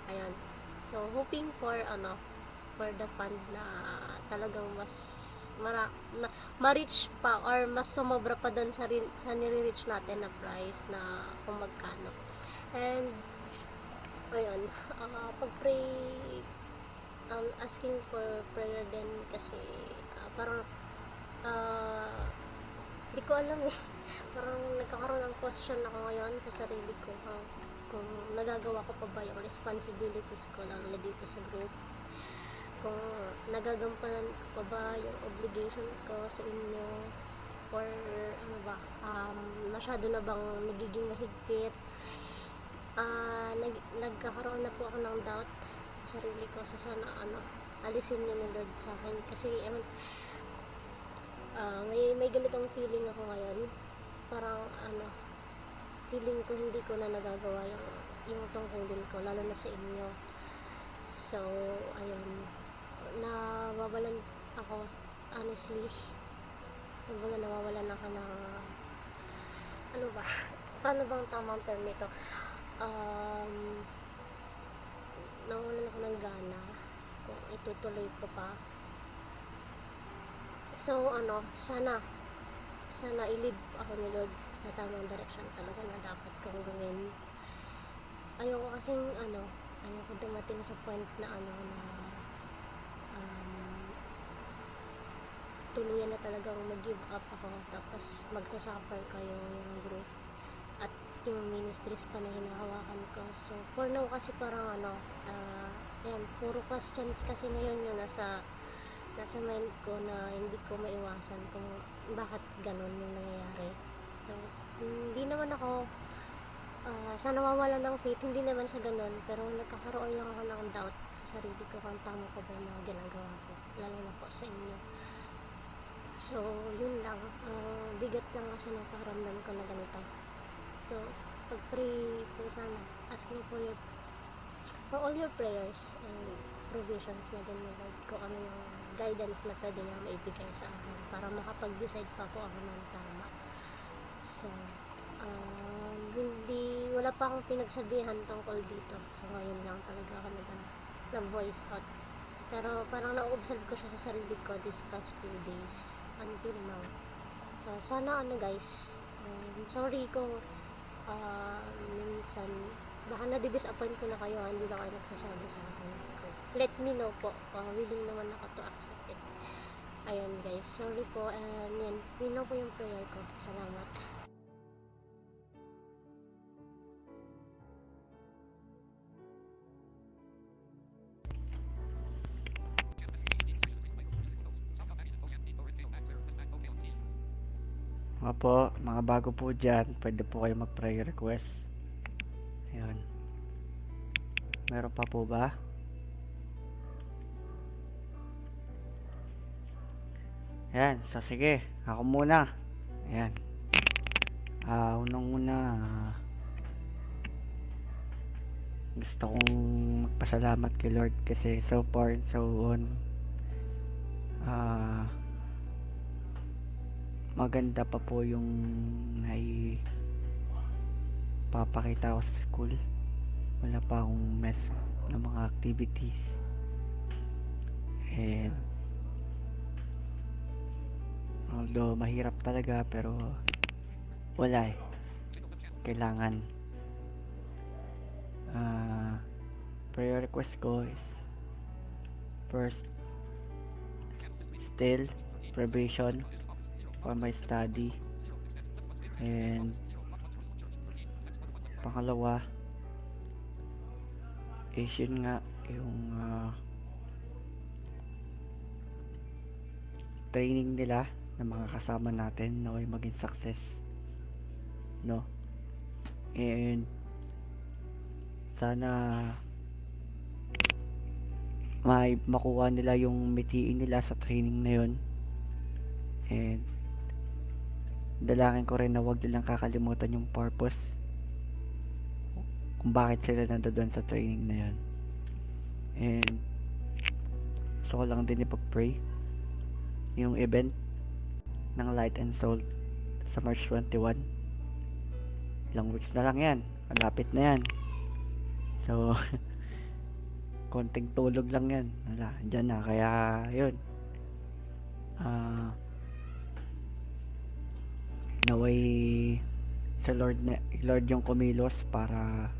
ayan. So, hoping for the fund na talagang mas ma-reach pa or mas sumobra pa doon sa nire-reach natin na price na kung magkano. And, ayun, pag-pray, asking for prayer din kasi parang hindi ko alam parang nagkakaroon ng question ako ngayon sa sarili ko kung nagagawa ko pa ba yung responsibilities ko lalo na dito sa group, kung nagagampanan ko pa ba yung obligation ko sa inyo, or masyado na bang nagiging mahigpit. Nagkakaroon na po ako ng doubt sa sarili ko, sa sana alisin niyo ni Lord sa akin kasi may ganitong feeling ako ngayon, parang feeling ko hindi ko na nagagawa yung tungkulin ko lalo na sa inyo. So ayun, nawawalan ako honestly, nawawalan ako ng paano bang tamang term nito, nawalan ako ng gana kung itutuloy ko pa. So sana i-lead ako ni Lord sa tamang direction talaga na dapat kong gawin. Ayoko kasing ayoko dumating sa point na tuluyan na talagang mag-give up ako, tapos magsasuffer kayo yung group at yung ministries pa na hinahawakan ko. So for now kasi parang ayan, puro questions kasi ngayon yung nasa mind ko na hindi ko maiwasan kung bakit ganun yung nangyayari. So hindi naman ako sa nawawalan ng faith, hindi naman sa ganun, pero nagkakaroon lang ako ng doubt sa sarili ko kung tama ko ba yung mga ginagawa ko, lalo na po sa inyo. So yun lang, bigat lang kasi ng pakiramdam ko na ganito. So pag-pray po sana, asking for all your prayers and provisions na din ng Lord, kung ano yung guidance na pwede niya maibigay sa akin para makapag-decide pa po ako ng tama. So wala pa akong pinagsabihan tungkol dito. So ngayon lang talaga ako nag-voice out. Pero parang na-observe ko siya sa sarili ko this past few days until now. So sana guys, sorry kung minsan baka na-disappoint ko na kayo, hindi lang kayo nagsasabi sa akin. Let me know po, willing naman ako to accept it. Ayan guys, sorry po, and yan, yun po yung prayer ko. Salamat. Opo, mga bago po dyan, pwede po kayo mag-prayer request. Ayun. Meron pa po ba? Ayan, so sige, ako muna. Ayan. Unang-una, gusto kong magpasalamat kay Lord kasi so far and so on, maganda pa po yung papakita ko sa school. Wala pa akong mess ng mga activities, and although mahirap talaga, pero wala kailangan. Prayer request ko is first, still preparation for my study, and pangalawa is yun nga yung training nila ng mga kasama natin na maging success, no? And sana makuha nila yung mitiin nila sa training na yun, and dalangin ko rin na wag nilang kakalimutan yung purpose kung bakit sila nandoon sa training na yun. And so ko lang din ipag-pray yung event ng Light and Soul sa March 21. Ilang weeks na lang yan, malapit na yan. So konting tulog lang yan, wala, dyan na. Kaya yun, naway sa Lord yung kumilos para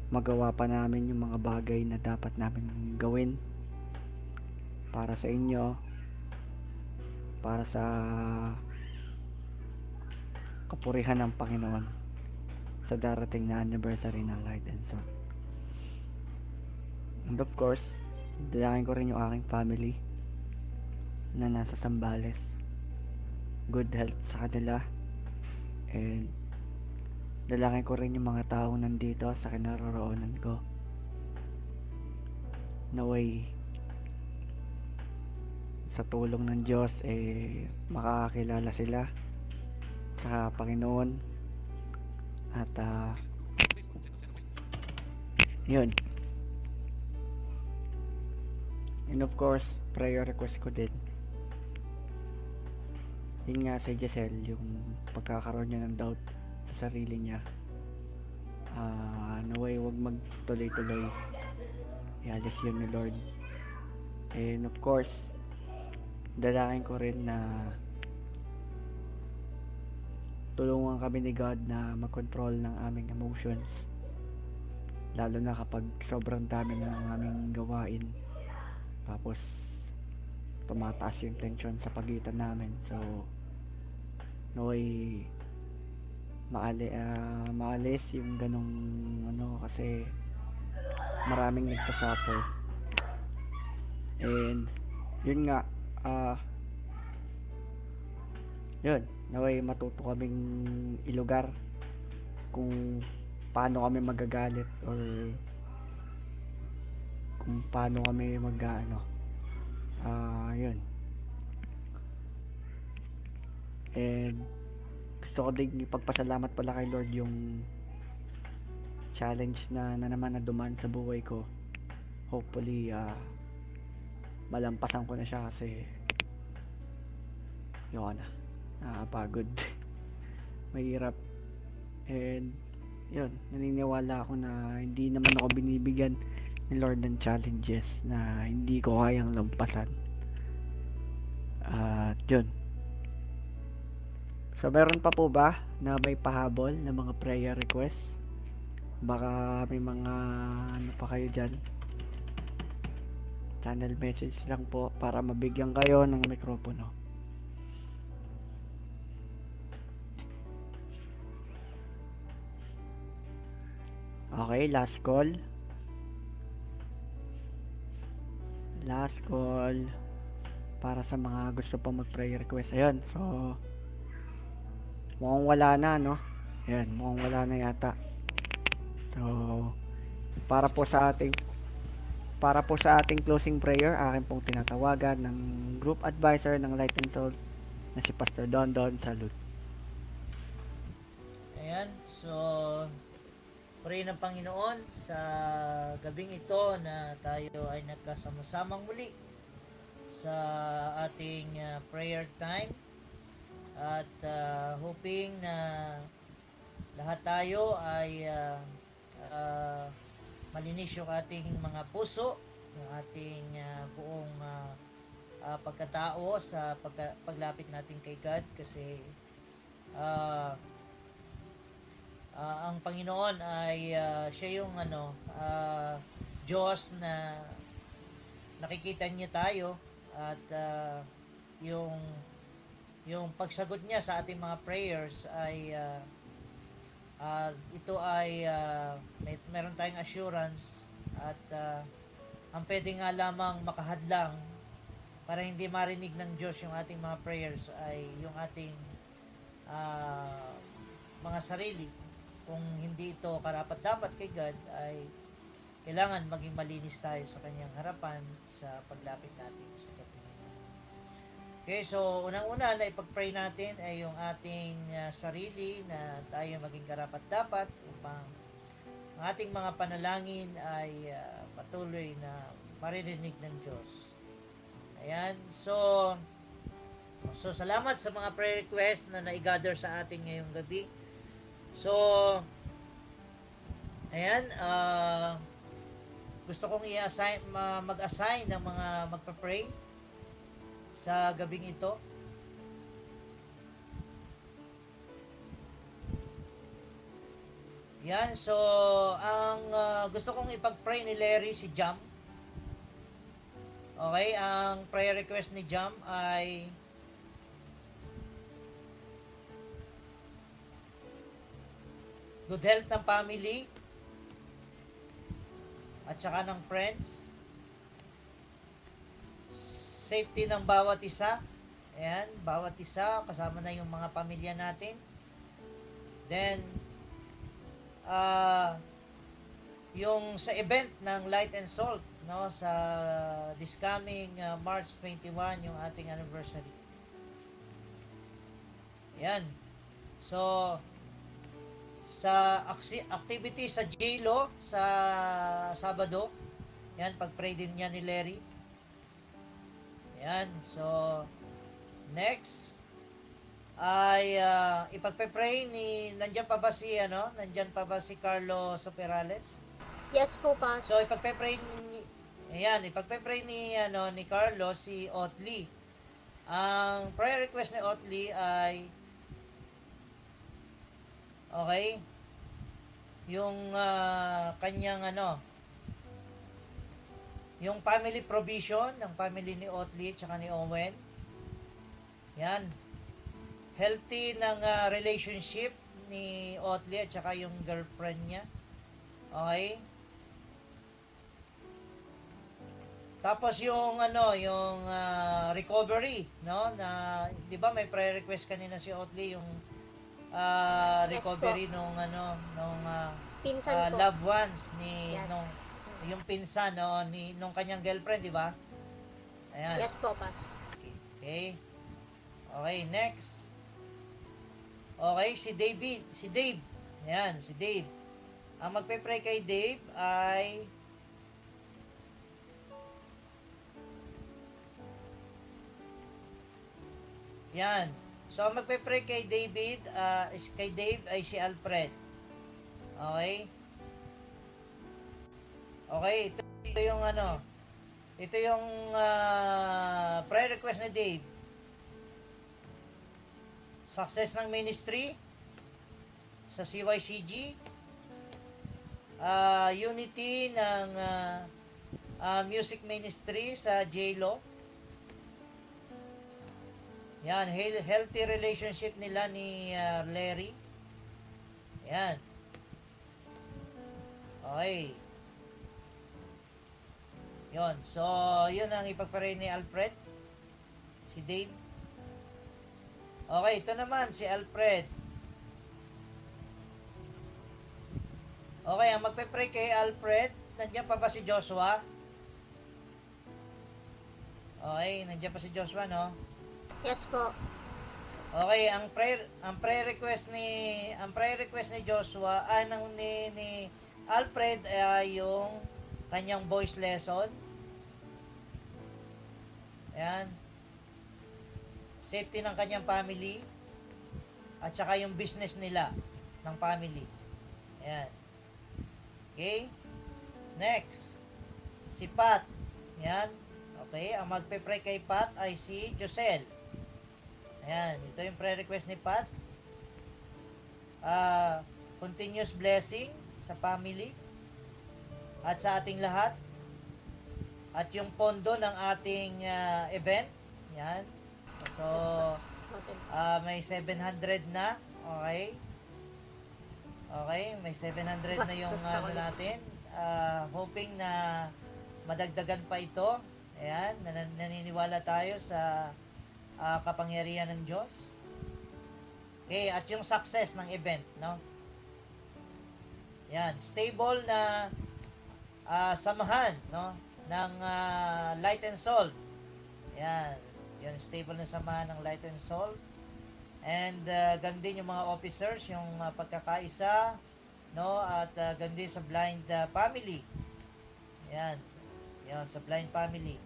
magawa pa namin yung mga bagay na dapat namin gawin para sa inyo, para sa kapurihan ng Panginoon sa darating na anniversary ng Light and Soul. And of course, dalangin ko rin yung aking family na nasa Zambales, good health sa kanila, and dalangin ko rin yung mga taong nandito sa kinaroroonan ko, naway sa tulong ng Diyos makakakilala sila sa Panginoon. At yun, and of course prayer request ko din yun nga si Giselle, yung pagkakaroon niya ng doubt sa sarili niya, naway wag magtuloy-tuloy ialis yun ni Lord. And of course, dalangin ko rin na tulungan kami ni God na mag-control ng aming emotions, lalo na kapag sobrang dami na ng aming gawain, tapos tumataas yung tension sa pagitan namin. So naway maalis yung ganong kasi maraming nagsasuffer. And yun nga, yun, naway matuto kaming ilugar kung paano kami magagalit or kung paano kami yun. And gusto ko din ipagpasalamat pala kay Lord yung challenge na naman na dumaan sa buhay ko. Hopefully malampasan ko na siya kasi yun na, nakakapagod. Mahirap. And yun, naniniwala ako na hindi naman ako binibigyan ni Lord ng challenges na hindi ko kayang lampasan. At yun, so meron pa po ba na may pahabol na mga prayer request? Baka may mga pa kayo dyan, channel message lang po para mabigyan kayo ng mikropono. Okay, last call para sa mga gusto pa mag-prayer request. Ayun, so mukhang wala na, no? Ayan, mukhang wala na yata. So para po sa ating closing prayer, akin pong tinatawagan ng group advisor ng Light and Salt na si Pastor Don Salud. Ayan, so pray ng Panginoon sa gabing ito na tayo ay nagkasama-samang muli sa ating prayer time, at hoping na lahat tayo ay malinis yung ating mga puso, yung ating buong pagkatao sa paglapit natin kay God, kasi ang Panginoon ay siya yung Diyos na nakikita niya tayo, at yung pagsagot niya sa ating mga prayers ay ito ay meron tayong assurance, at ang pwede nga lamang makahadlang para hindi marinig ng Diyos yung ating mga prayers ay yung ating mga sarili. Kung hindi ito karapat-dapat kay God, ay kailangan maging malinis tayo sa kanyang harapan sa paglapit natin sa Panginoon. Okay, so unang-una na ipag-pray natin ay yung ating sarili na tayo maging karapat-dapat upang ang ating mga panalangin ay patuloy na maririnig ng Diyos. Ayan, so salamat sa mga prayer request na nai-gather sa atin ngayong gabi. So, ayan, gusto kong mag-assign ng mga magpa-pray sa gabing ito. Yan, so, ang gusto kong ipag-pray ni Larry si Jam. Okay, ang prayer request ni Jam ay good health ng family at saka ng friends, safety ng bawat isa. Ayan, bawat isa, kasama na yung mga pamilya natin. Then yung sa event ng Light and Salt, no, sa this coming March 21, yung ating anniversary. Ayan, so sa activity sa JLO sa Sabado, yan, pag-pray din niya ni Larry. Yan, so next ay ipagpe-pray nandyan pa ba si Carlo Soperales? Yes po, Pas. So ipagpe-pray Ayan, ipagpe-pray ni Carlos si Otley. Ang prayer request ni Otley ay okay, yung kanyang yung family provision ng family ni Otley at ni Owen. Yan. Healthy ng relationship ni Otley at saka yung girlfriend niya. Okay? Tapos yung recovery, no? Na 'di ba may prayer request kanina si Otley yung recovery Yes nung Pinsan po. loved ones ni Yes. yung pinsan nung kanyang girlfriend, 'di ba? Ayan. Yes po, Pas. Okay. Okay, next. Okay, si Dave. Ayan, si Dave. Ang magpe-pray kay Dave ay yan. So, ang magpe-pray kay Dave ay si Alfred. Okay? Okay, ito yung ito yung prayer request ni Dave. Success ng ministry sa CYCG. Unity ng music ministry sa JLO. Yan, healthy relationship nila ni Larry. Yan. Okay. Yon. So, yun ang ipagparay ni Alfred. Si Dave. Okay, ito naman si Alfred. Okay, ang magpe-pray kay Alfred, nandiyan pa ba si Joshua? Okay, nandiyan pa si Joshua, no? Yes po. Okay, ang prayer request ni Joshua ni Alfred ay yung kanyang voice lesson. Ayan. Safety ng kanyang family at saka yung business nila ng family. Ayan. Okay? Next. Si Pat. Ayan. Okay, ang magpe-pray kay Pat ay si Josel. Ayan, ito yung prayer request ni Pat. Continuous blessing sa family at sa ating lahat. At yung pondo ng ating event. Yan. So, may 700 na. Okay. Okay, may 700 na yung natin. Hoping na madagdagan pa ito. Ayan, naniniwala tayo sa kapangyarihan ng Diyos. Okay, at yung success ng event, no? Yan, stable na samahan, no? Ng Light and Salt. Yan, yung stable na samahan ng Light and Salt. And ganun din yung mga officers, yung pagkakaisa, no? At ganun din sa blind family. Yan, yan sa blind family.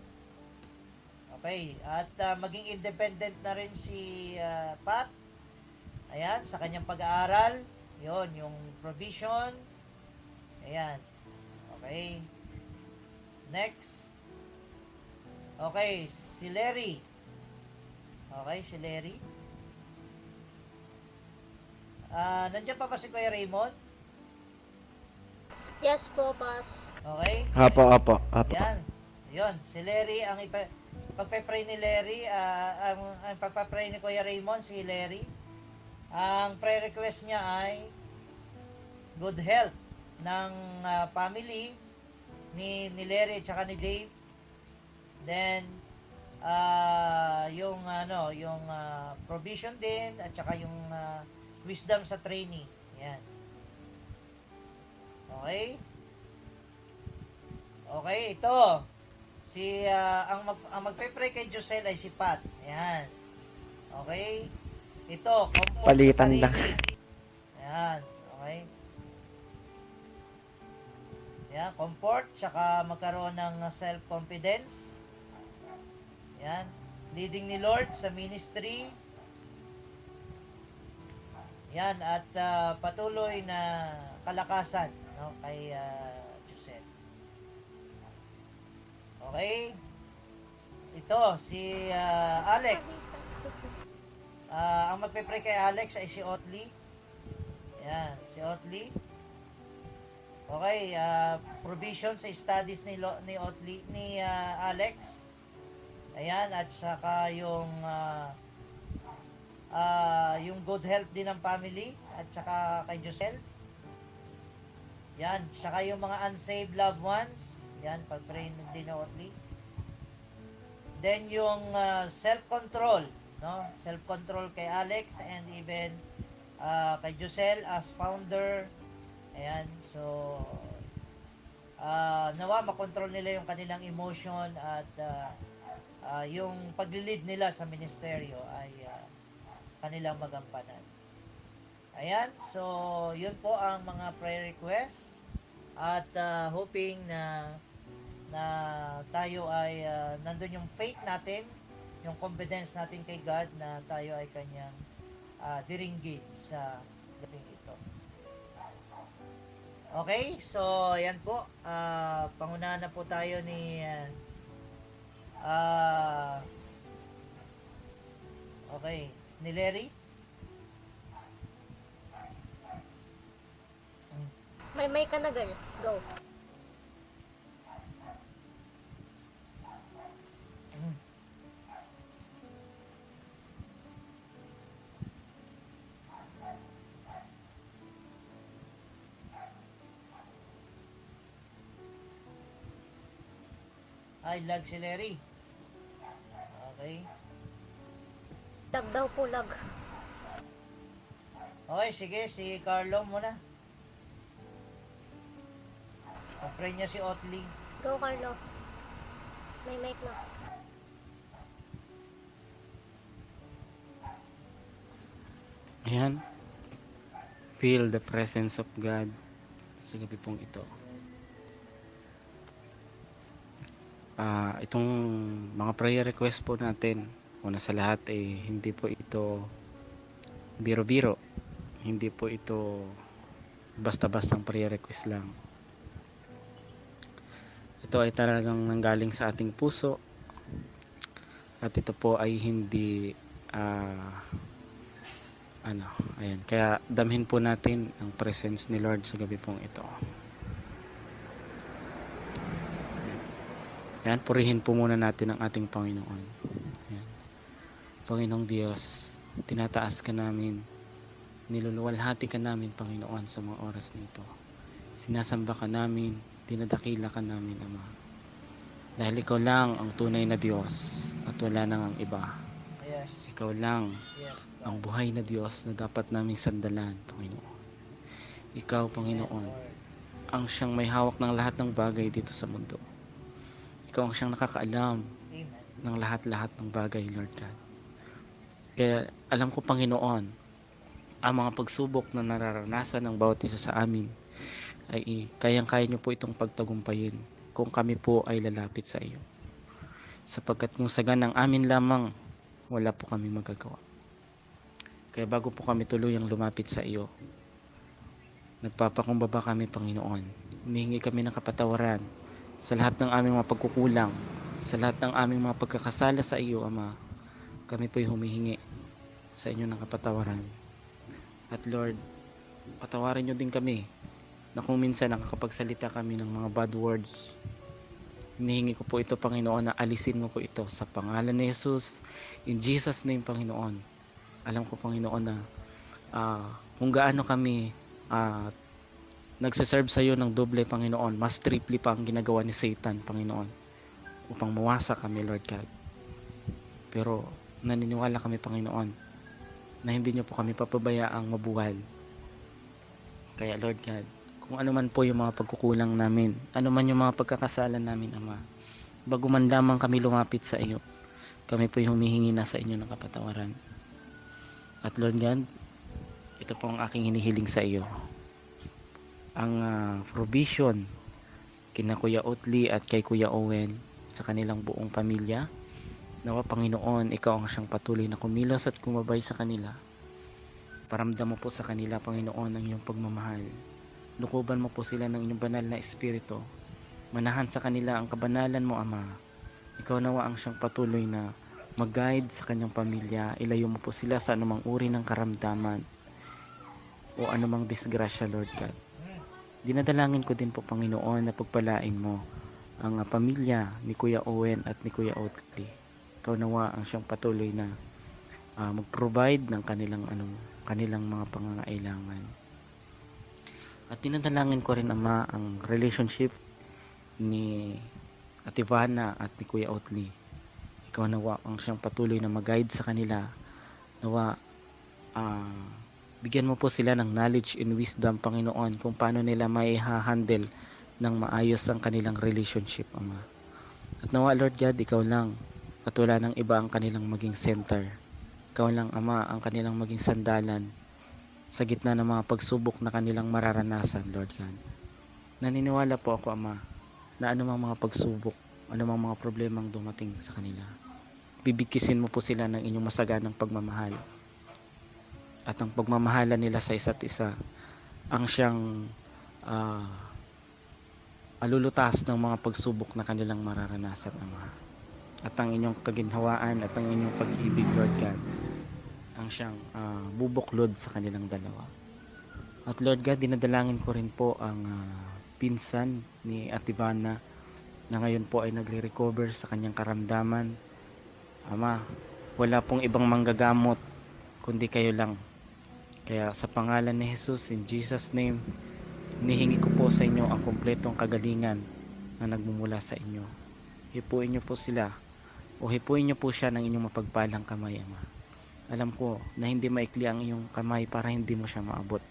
Okay, at maging independent na rin si Pat. Ayan, sa kanyang pag-aaral. Yon, yung provision. Ayan. Okay. Next. Okay, si Larry. Okay, si Larry. Nandiyan pa ba si Kuya Raymond? Yes po, Pas. Okay. Apo. Yan. Yon, si Larry ang pagpe-pray ni Larry, ang pagpe-pray ni Kuya Raymond, si Larry. Ang prayer request niya ay good health ng family ni Larry at saka ni Dave. Then yung provision din at saka yung wisdom sa training. Yan. Okay? Okay, ito. Ang magpe-pray kay Josel ay si Pat. Ayan. Okay? Ito, comfort Palitan sa lang. sarili. Ayan. Okay? Ayan, comfort, tsaka magkaroon ng self-confidence. Ayan. Leading ni Lord sa ministry. Ayan, at patuloy na kalakasan, no, kay Josel. Okay? Ito, si Alex. Ang magpe-pray kay Alex ay si Otley. Ayan, si Otley. Okay, provision sa studies ni Otley, ni Alex. Ayan, at saka yung good health din ng family at saka kay Josel. Yan, saka yung mga unsaved loved ones. Yan, pag-pray din ni Otley. Then yung self-control, no? Self-control kay Alex and even kay Josel as founder. Ayan, so nawa makontrol nila yung kanilang emotion at yung pag-lead nila sa ministeryo ay kanilang magampanan. Ayan, so yun po ang mga prayer requests at hoping na tayo ay nandun yung faith natin, yung confidence natin kay God na tayo ay kanyang diringgin sa gabing ito. Okay, so yan po, pangunahan na po tayo ni okay, ni Larry. May mic ka na, girl. Go. Ay, lag si Larry. Okay. Lag daw po, lag. Okay, sige, si Carlo muna. Pag-pray niya si Otley. Go, Carlo. May mic na. Ayan. Feel the presence of God sa gabi pong ito. Itong mga prayer request po natin, una sa lahat hindi po ito biro-biro. Hindi po ito basta-bastang prayer request lang. Ito ay talagang nanggaling sa ating puso at ito po ay hindi ayan, kaya damhin po natin ang presence ni Lord sa gabi pong ito. Ayan, purihin po muna natin ang ating Panginoon. Ayan. Panginoong Diyos, tinataas ka namin, niluluwalhati ka namin, Panginoon, sa mga oras nito. Sinasamba ka namin, dinadakila ka namin, Ama. Dahil ikaw lang ang tunay na Diyos at wala nang ang iba. Yes. Ikaw lang Yes. ang buhay na Diyos na dapat naming sandalan, Panginoon. Ikaw, Panginoon, ang siyang may hawak ng lahat ng bagay dito sa mundo. Ikaw ang siyang nakakaalam ng lahat-lahat ng bagay, Lord God. Kaya alam ko, Panginoon, ang mga pagsubok na nararanasan ng bawat isa sa amin ay kayang-kaya niyo po itong pagtagumpayin kung kami po ay lalapit sa iyo. Sapagkat kung sagan ng amin lamang, wala po kami magagawa. Kaya bago po kami tuluyang lumapit sa iyo, nagpapakumbaba kami, Panginoon. Humihingi kami ng kapatawaran sa lahat ng aming mga pagkukulang, sa lahat ng aming mga pagkakasala sa iyo, Ama. Kami po'y humihingi sa inyo ng kapatawaran. At Lord, patawarin niyo din kami na kung minsan nakakapagsalita kami ng mga bad words. Hinihingi ko po ito, Panginoon, na alisin mo po ito sa pangalan ni Jesus. In Jesus' name, Panginoon. Alam ko, Panginoon, na kung gaano kami nagsiserve sa iyo ng doble, Panginoon, mas triple pa ang ginagawa ni Satan, Panginoon, upang mawasa kami, Lord God. Pero naniniwala kami, Panginoon, na hindi niyo po kami papabayaang mabuwal. Kaya, Lord God, kung ano man po yung mga pagkukulang namin, ano man yung mga pagkakasalan namin, Ama, bago man lamang kami lumapit sa iyo, kami po humihingi na sa inyo ng kapatawaran. At Lord God, ito po ang aking hinihiling sa iyo. Ang provision kina Kuya Otley at kay Kuya Owen sa kanilang buong pamilya. Nawa, Panginoon, ikaw ang siyang patuloy na kumilos at kumabay sa kanila. Paramdam mo po sa kanila, Panginoon, ang iyong pagmamahal. Lukuban mo po sila ng inyong banal na espiritu Manahan sa kanila ang kabanalan mo, Ama. Ikaw nawa ang siyang patuloy na mag-guide sa kanyang pamilya. Ilayo mo po sila sa anumang uri ng karamdaman o anumang disgrasya, Lord God. Dinadalangin ko din po, Panginoon, na pagpalain mo ang pamilya ni Kuya Owen at ni Kuya Otley. Ikaw nawa ang siyang patuloy na mag-provide ng kanilang mga pangangailangan. At dinadalangin ko rin, Ama, ang relationship ni Ate Vanna at ni Kuya Otley. Ikaw nawa ang siyang patuloy na mag-guide sa kanila. Nawa bigyan mo po sila ng knowledge and wisdom, Panginoon, kung paano nila may handle ng maayos ang kanilang relationship, Ama. At nawa, Lord God, ikaw lang at wala ng iba ang kanilang maging center. Ikaw lang, Ama, ang kanilang maging sandalan sa gitna ng mga pagsubok na kanilang mararanasan, Lord God. Naniniwala po ako, Ama, na anumang mga pagsubok, anumang mga problemang dumating sa kanila, bibigkisin mo po sila ng inyong masaganang pagmamahal. At ang pagmamahala nila sa isa't isa ang siyang alulutas ng mga pagsubok na kanilang mararanasan, Ama. At ang inyong kaginhawaan at ang inyong pag-ibig, Lord God, ang siyang bubuklod sa kanilang dalawa. At Lord God, dinadalangin ko rin po ang pinsan ni Ate Vanna na ngayon po ay nagre-recover sa kanyang karamdaman. Ama, wala pong ibang manggagamot kundi kayo lang. Kaya sa pangalan ni Jesus, in Jesus name, hinihingi ko po sa inyo ang kumpletong kagalingan na nagmumula sa inyo. Hipuin niyo po sila o hipuin niyo po siya ng inyong mapagpalang kamay, Ama. Alam ko na hindi maikli ang iyong kamay para hindi mo siya maabot.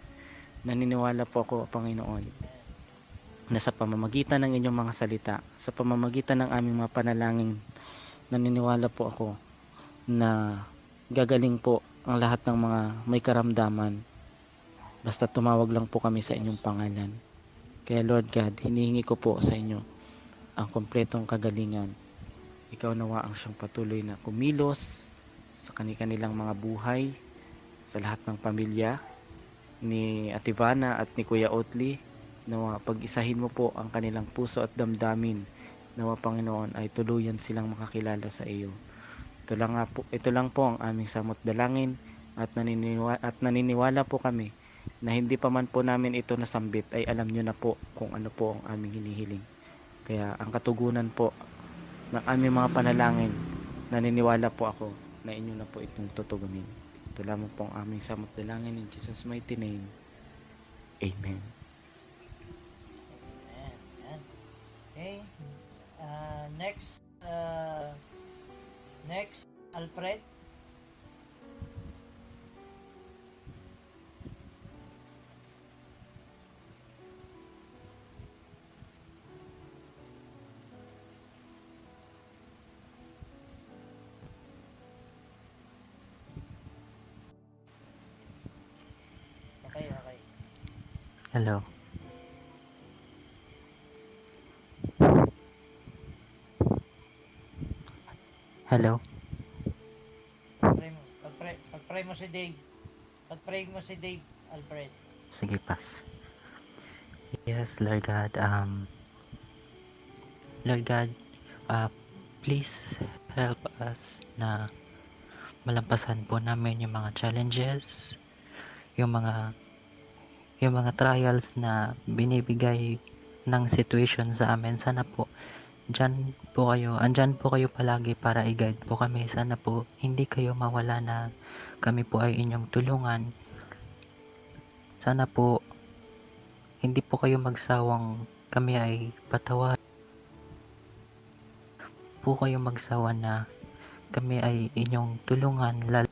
Naniniwala po ako, Panginoon, na sa pamamagitan ng inyong mga salita, sa pamamagitan ng aming mga panalangin, naniniwala po ako na gagaling po ang lahat ng mga may karamdaman. Basta tumawag lang po kami sa inyong pangalan. Kaya Lord God, hinihingi ko po sa inyo ang kompletong kagalingan. Ikaw nawa ang siyang patuloy na kumilos sa kanilang mga buhay, sa lahat ng pamilya ni Ate Vanna at ni Kuya Otley. Nawa pag-isahin mo po ang kanilang puso at damdamin. Nawa, Panginoon, ay tuluyan silang makakilala sa iyo. Ito lang po ang aming samot dalangin at naniniwala po kami na hindi pa man po namin ito nasambit ay alam nyo na po kung ano po ang aming hinihiling. Kaya ang katugunan po ng aming mga panalangin, naniniwala po ako na inyo na po itong tutugunin. Ito lamang po ang aming samot dalangin in Jesus' mighty name. Amen. Okay. Next, Alfred. Okay. Hello. Hello. Pag-pray mo si Dave. Pag-pray mo si Dave, Alfred. Sige, pass. Yes, Lord God. Lord God, please help us na malampasan po namin yung mga challenges, yung mga trials na binibigay ng situation sa amin. Sana po andyan po kayo palagi para i-guide po kami. Sana po hindi kayo mawala na kami po ay inyong tulungan. Sana po hindi po kayo magsawang kami ay patawarin. Po kayo magsawa na kami ay inyong tulungan, lalo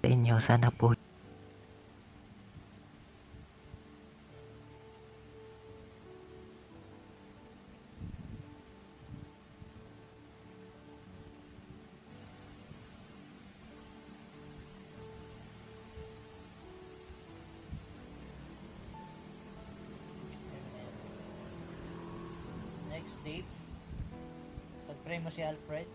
inyo. Sana po Next date. Pag-pray mo si Alfred.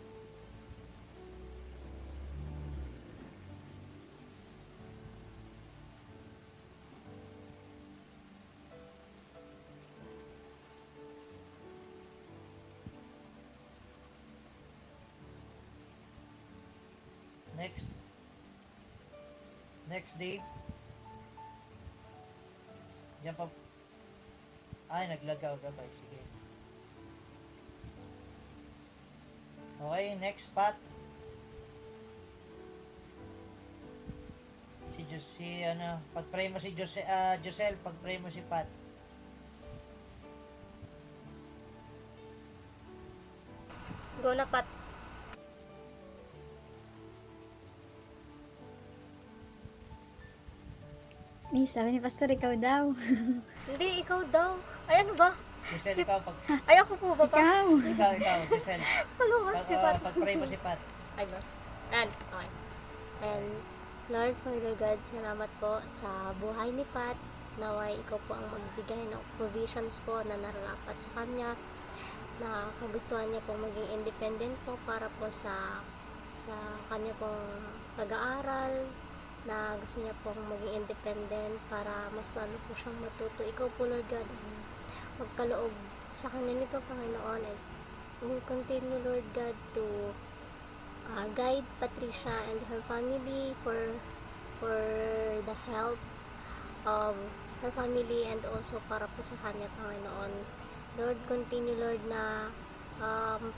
Next. Next date. Diyan pa. Ay, naglagaw ka ba? Sige. Okay, next Pat. Pag-pray mo si Josel, pag-pray mo si Pat. Go na, Pat. Ni, sabi ni Pastor, ikaw daw. Hindi, ikaw daw. Ay, ano ba? Josel, ikaw Ay, ako po ba, Pat? ikaw, Josel. Ano ba si Pat? Pag-pray mo si Pat. I lost. And, okay. And, Lord, Father God, salamat po sa buhay ni Pat. Naway, ikaw po ang magbigay ng provisions po na nararapat sa kanya. Na kagustuhan niya pong maging independent po para po sa kanya pong pag-aaral. Na gusto niya pong maging independent para mas lalo po siyang matuto. Ikaw po, Lord God, ang magkaloob sa kanya nito, Panginoon. And we'll continue, Lord God, to guide Patricia and her family for the help of her family and also para po sa kanya, Panginoon. Lord, continue, Lord, na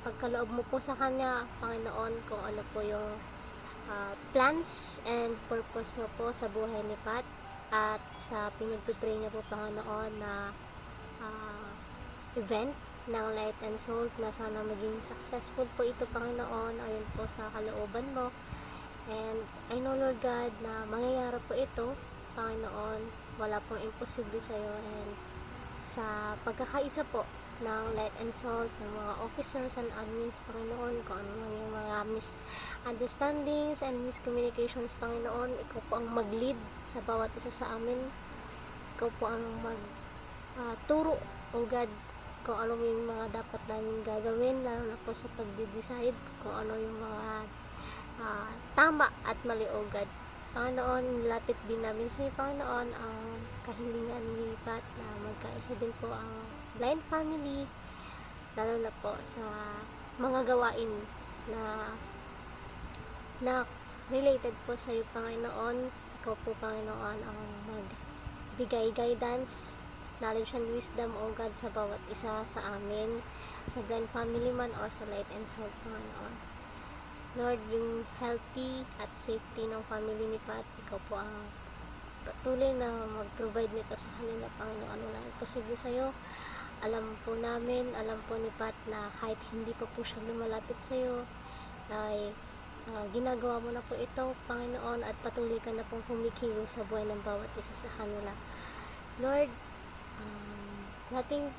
pagkaloob mo po sa kanya, Panginoon, kung ano po yung plans and purpose mo po sa buhay ni Pat at sa pinagpipray niya po, Panginoon, na event ng Light and Salt na sana maging successful po ito, Panginoon, ayon po sa kalooban mo. And I know, Lord God, na mangyayari po ito, Panginoon. Wala pong imposible sa iyo. And sa pagkakaisa po ng Light and Salt, ng mga officers and admins, Panginoon, kung ano man yung mga misunderstandings and miscommunications, Panginoon, ikaw po ang mag-lead sa bawat isa sa amin. Ikaw po ang turo, O God, kung ano yung mga dapat namin gagawin, lalo na po sa pag-decide kung ano yung mga tama at mali, O God. Panginoon, nilapit din namin sa iyo, Panginoon, ang kahilingan ni Pat na magkaisa din po ang blind family, lalo na po sa mga gawain na related po sa iyo, Panginoon. Ikaw po, Panginoon, ang magbigay guidance, knowledge and wisdom, O God, sa bawat isa sa amin, sa blind family man or sa Light and Salt, Panginoon. Lord, yung healthy at safety ng family ni Pat, ikaw po ang patuloy na mag-provide nito sa kanila, Panginoon. Wala imposible sa iyo. Alam po ni Pat na kahit hindi pa po siya lumalapit sa iyo, ay ginagawa mo na po ito, Panginoon, at patuloy ka na pong humikilos sa buhay ng bawat isa sa kanila. Lord, nothing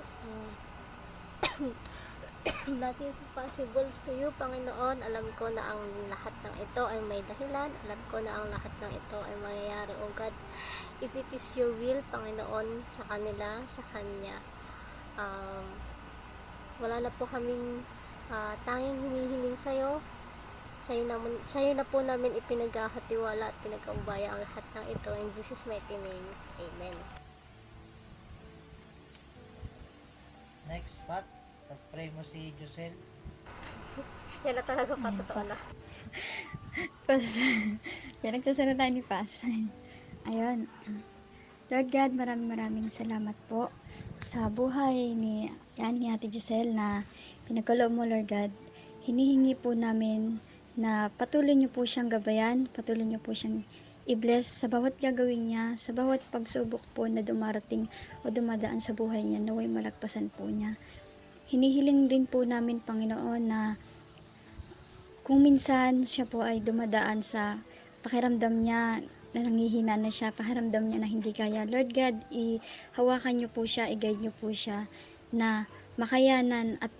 is possible to you, Panginoon. Alam ko na ang lahat ng ito ay may dahilan. Alam ko na ang lahat ng ito ay mangyayari, O God. If it is your will, Panginoon, sa kanila, sa kanya, wala na po kaming tanging hinihiling sa'yo. Sa'yo na po namin ipinaghahatiwala at pinag-aumbaya ang lahat ng ito. In Jesus' mighty name, Amen. Next, Pat. Pag-pray mo si Josel. Yan na talaga, patotoo na. Pinagsasalita ni Pas. Ayun. Lord God, maraming salamat po sa buhay ni Ate Giselle na pinagkaloob mo, Lord God. Hinihingi po namin na patuloy niyo po siyang gabayan, patuloy niyo po siyang i-bless sa bawat gagawin niya, sa bawat pagsubok po na dumarating o dumadaan sa buhay niya, naway malagpasan po niya. Hinihiling din po namin, Panginoon, na kung minsan siya po ay dumadaan sa pakiramdam niya na nanghihina na siya, pakiramdam niya na hindi kaya. Lord God, hawakan niyo po siya, i-guide niyo po siya na makayanan at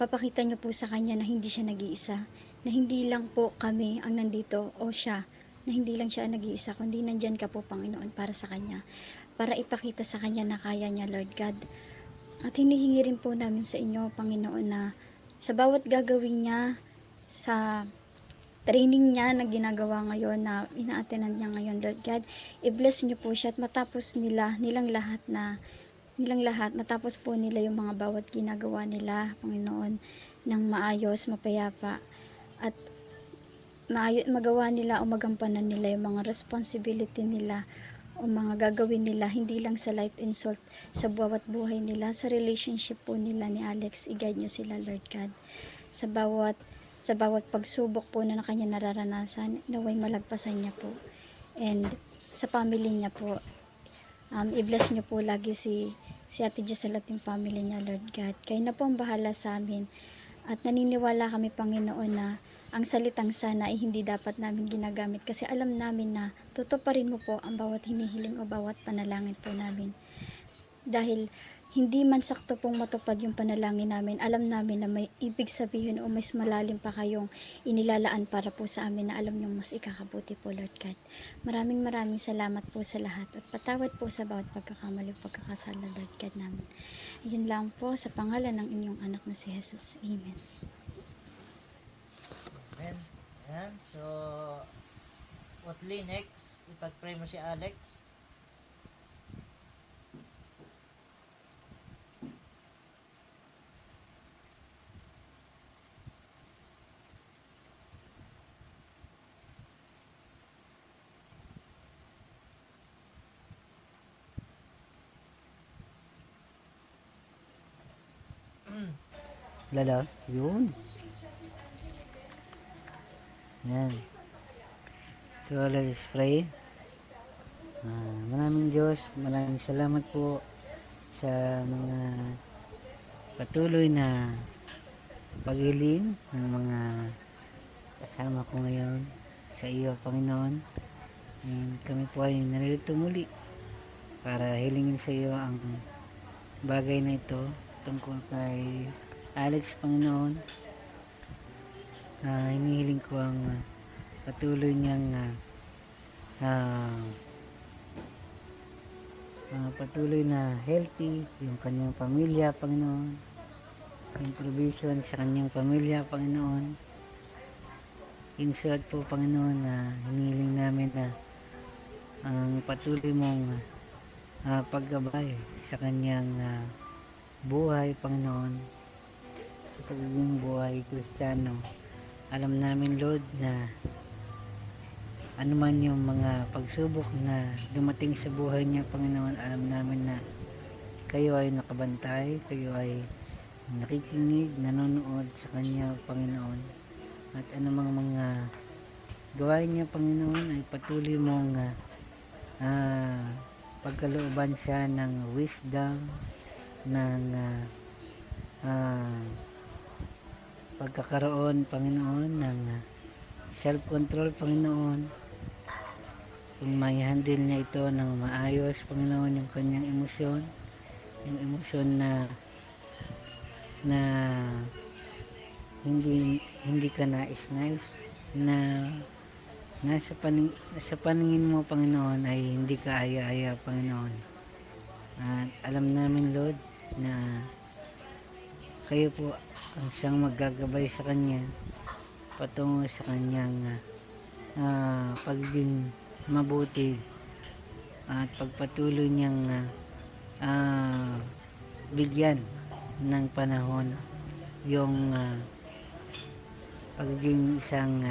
papakita niyo po sa kanya na hindi siya nag-iisa, na hindi lang po kami ang nandito o siya, na hindi lang siya nag-iisa, kundi nandyan ka po, Panginoon, para sa kanya, para ipakita sa kanya na kaya niya, Lord God. At hinihingi rin po namin sa inyo, Panginoon, na sa bawat gagawin niya, sa training niya na ginagawa ngayon, na ina-attendan niya ngayon, Lord God, i-bless niyo po siya at matapos nilang lahat, matapos po nila yung mga bawat ginagawa nila, Panginoon, ng maayos, mapayapa, at magawa nila o magampanan nila yung mga responsibility nila o mga gagawin nila, hindi lang sa light and salt, sa bawat buhay nila, sa relationship po nila ni Alex, i-guide nyo sila, Lord God, sa bawat pagsubok po na kanya nararanasan, naway malagpasan niya po, and sa family niya po, i-bless niyo po lagi si Ate Giselle at yung family niya, Lord God. Kayo na po ang bahala sa amin. At naniniwala kami, Panginoon, na ang salitang sana ay hindi dapat namin ginagamit kasi alam namin na tutuparin mo po ang bawat hinihiling o bawat panalangin po namin. Dahil hindi man sakto pong matupad yung panalangin namin, alam namin na may ibig sabihin o mas malalim pa kayong inilalaan para po sa amin na alam niyong mas ikakabuti po, Lord God. Maraming salamat po sa lahat at patawad po sa bawat pagkakamali o pagkakasala, Lord God namin. Yun lang po sa pangalan ng inyong anak na si Jesus. Amen. Amen. Ayan. So, Otli, next, ipag-pray mo si Alex. Lala, yun. Yan. So, let us pray. Maraming Diyos, maraming salamat po sa mga patuloy na paghiling ng mga kasama ko ngayon sa iyo, Panginoon. And kami po ay naririto muli para hilingin sa iyo ang bagay na ito tungkol kay Alex, Panginoon. Hinihiling ko ang patuloy niyang patuloy na healthy yung kanyang pamilya, Panginoon, yung provision sa kanyang pamilya, Panginoon. In short po, Panginoon, na hinihiling namin na ang patuloy mong paggabay sa kanyang buhay, Panginoon, sa pagiging buhay Kristiyano. Alam namin, Lord, na anuman yung mga pagsubok na dumating sa buhay niya, Panginoon, alam namin na kayo ay nakabantay, kayo ay nakikinig, nanonood sa kanya, Panginoon. At anumang mga gawain niya, Panginoon, ay patuloy mong pagkalooban siya ng wisdom, ng pagkakaroon, Panginoon, ng self-control, Panginoon. Kung may handle niya ito ng maayos, Panginoon, yung kanyang emosyon, yung emosyon na hindi ka nais-nais, na sa paningin mo, Panginoon, ay hindi ka aya-aya, Panginoon. At alam namin, Lord, na kayo po ang siyang maggagabay sa kanya patungo sa kanyang pagiging mabuti at pagpatuloy niyang bigyan ng panahon yung pagiging isang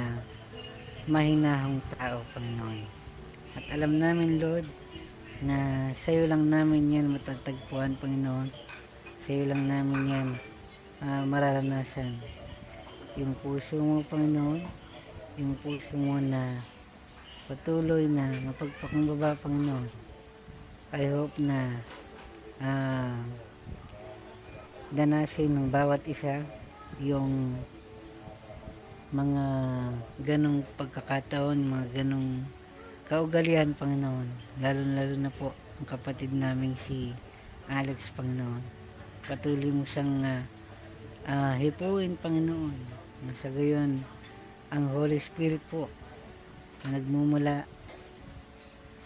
mahinahong tao, Panginoon. At alam namin, Lord, na sa iyo lang namin yan matatagpuan, Panginoon. Sa iyo lang namin yan mararanasan yung puso mo, Panginoon, yung puso mo na patuloy na mapagpakumbaba, Panginoon. I hope na danasin ng bawat isa yung mga ganong pagkakataon, mga ganong kaugalian, Panginoon. Lalo na po ang kapatid namin si Alex, Panginoon. Patuloy mo siyang hipuin, Panginoon. Na sa gayon, ang Holy Spirit po na nagmumula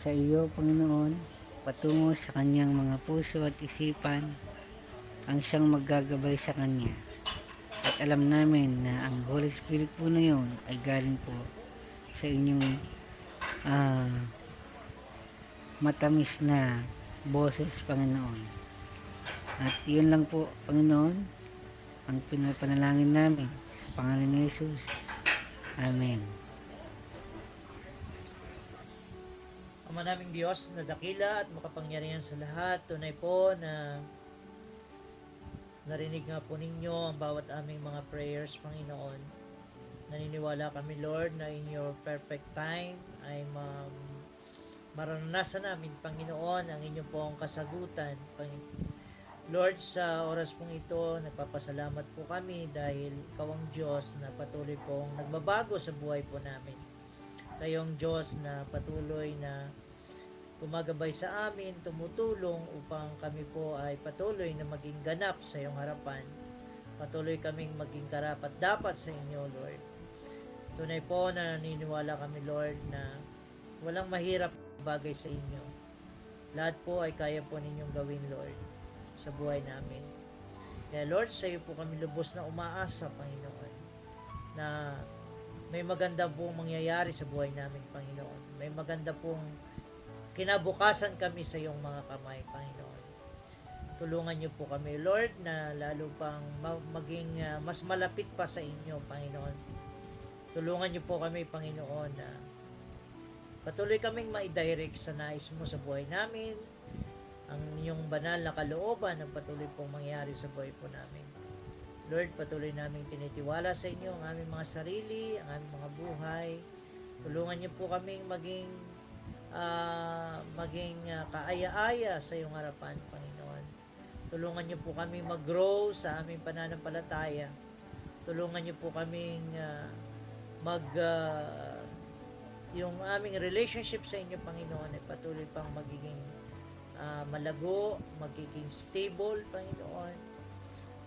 sa iyo, Panginoon, patungo sa kanyang mga puso at isipan, ang siyang maggagabay sa kanya. At alam namin na ang Holy Spirit po na yun ay galing po sa inyong matamis na boses, Panginoon. At yun lang po, Panginoon, ang pinapanalangin namin sa pangalan ni Jesus. Amen. Ama naming Diyos na dakila at makapangyarihan sa lahat, tunay po na narinig nga po ninyo ang bawat aming mga prayers, Panginoon. Naniniwala kami, Lord, na in your perfect time ay maranasan namin, Panginoon, ang inyong pong kasagutan. Lord, sa oras pong ito, nagpapasalamat po kami dahil ikaw ang Diyos na patuloy pong nagbabago sa buhay po namin. Kayong Diyos na patuloy na gumagabay sa amin, tumutulong upang kami po ay patuloy na maging ganap sa iyong harapan. Patuloy kaming maging karapat-dapat sa inyo, Lord. Tunay po na naniniwala kami, Lord, na walang mahirap bagay sa inyo. Lahat po ay kaya po ninyong gawin, Lord, sa buhay namin. Kaya, Lord, sa iyo po kami lubos na umaasa, Panginoon, na may maganda pong mangyayari sa buhay namin, Panginoon. May maganda pong kinabukasan kami sa iyong mga kamay, Panginoon. Tulungan niyo po kami, Lord, na lalo pang maging mas malapit pa sa inyo, Panginoon. Tulungan niyo po kami, Panginoon, na patuloy kaming maidirect sa nais mo sa buhay namin, ang iyong banal na kalooban ang patuloy pong mangyari sa buhay po namin. Lord, patuloy namin tinitiwala sa inyo ang aming mga sarili, ang aming mga buhay. Tulungan niyo po kaming maging kaaya-aya sa iyong harapan, Panginoon. Tulungan niyo po kami mag-grow sa aming pananampalataya. Tulungan niyo po kaming yung aming relationship sa inyo, Panginoon, ay patuloy pang magiging malago, magiging stable, Panginoon.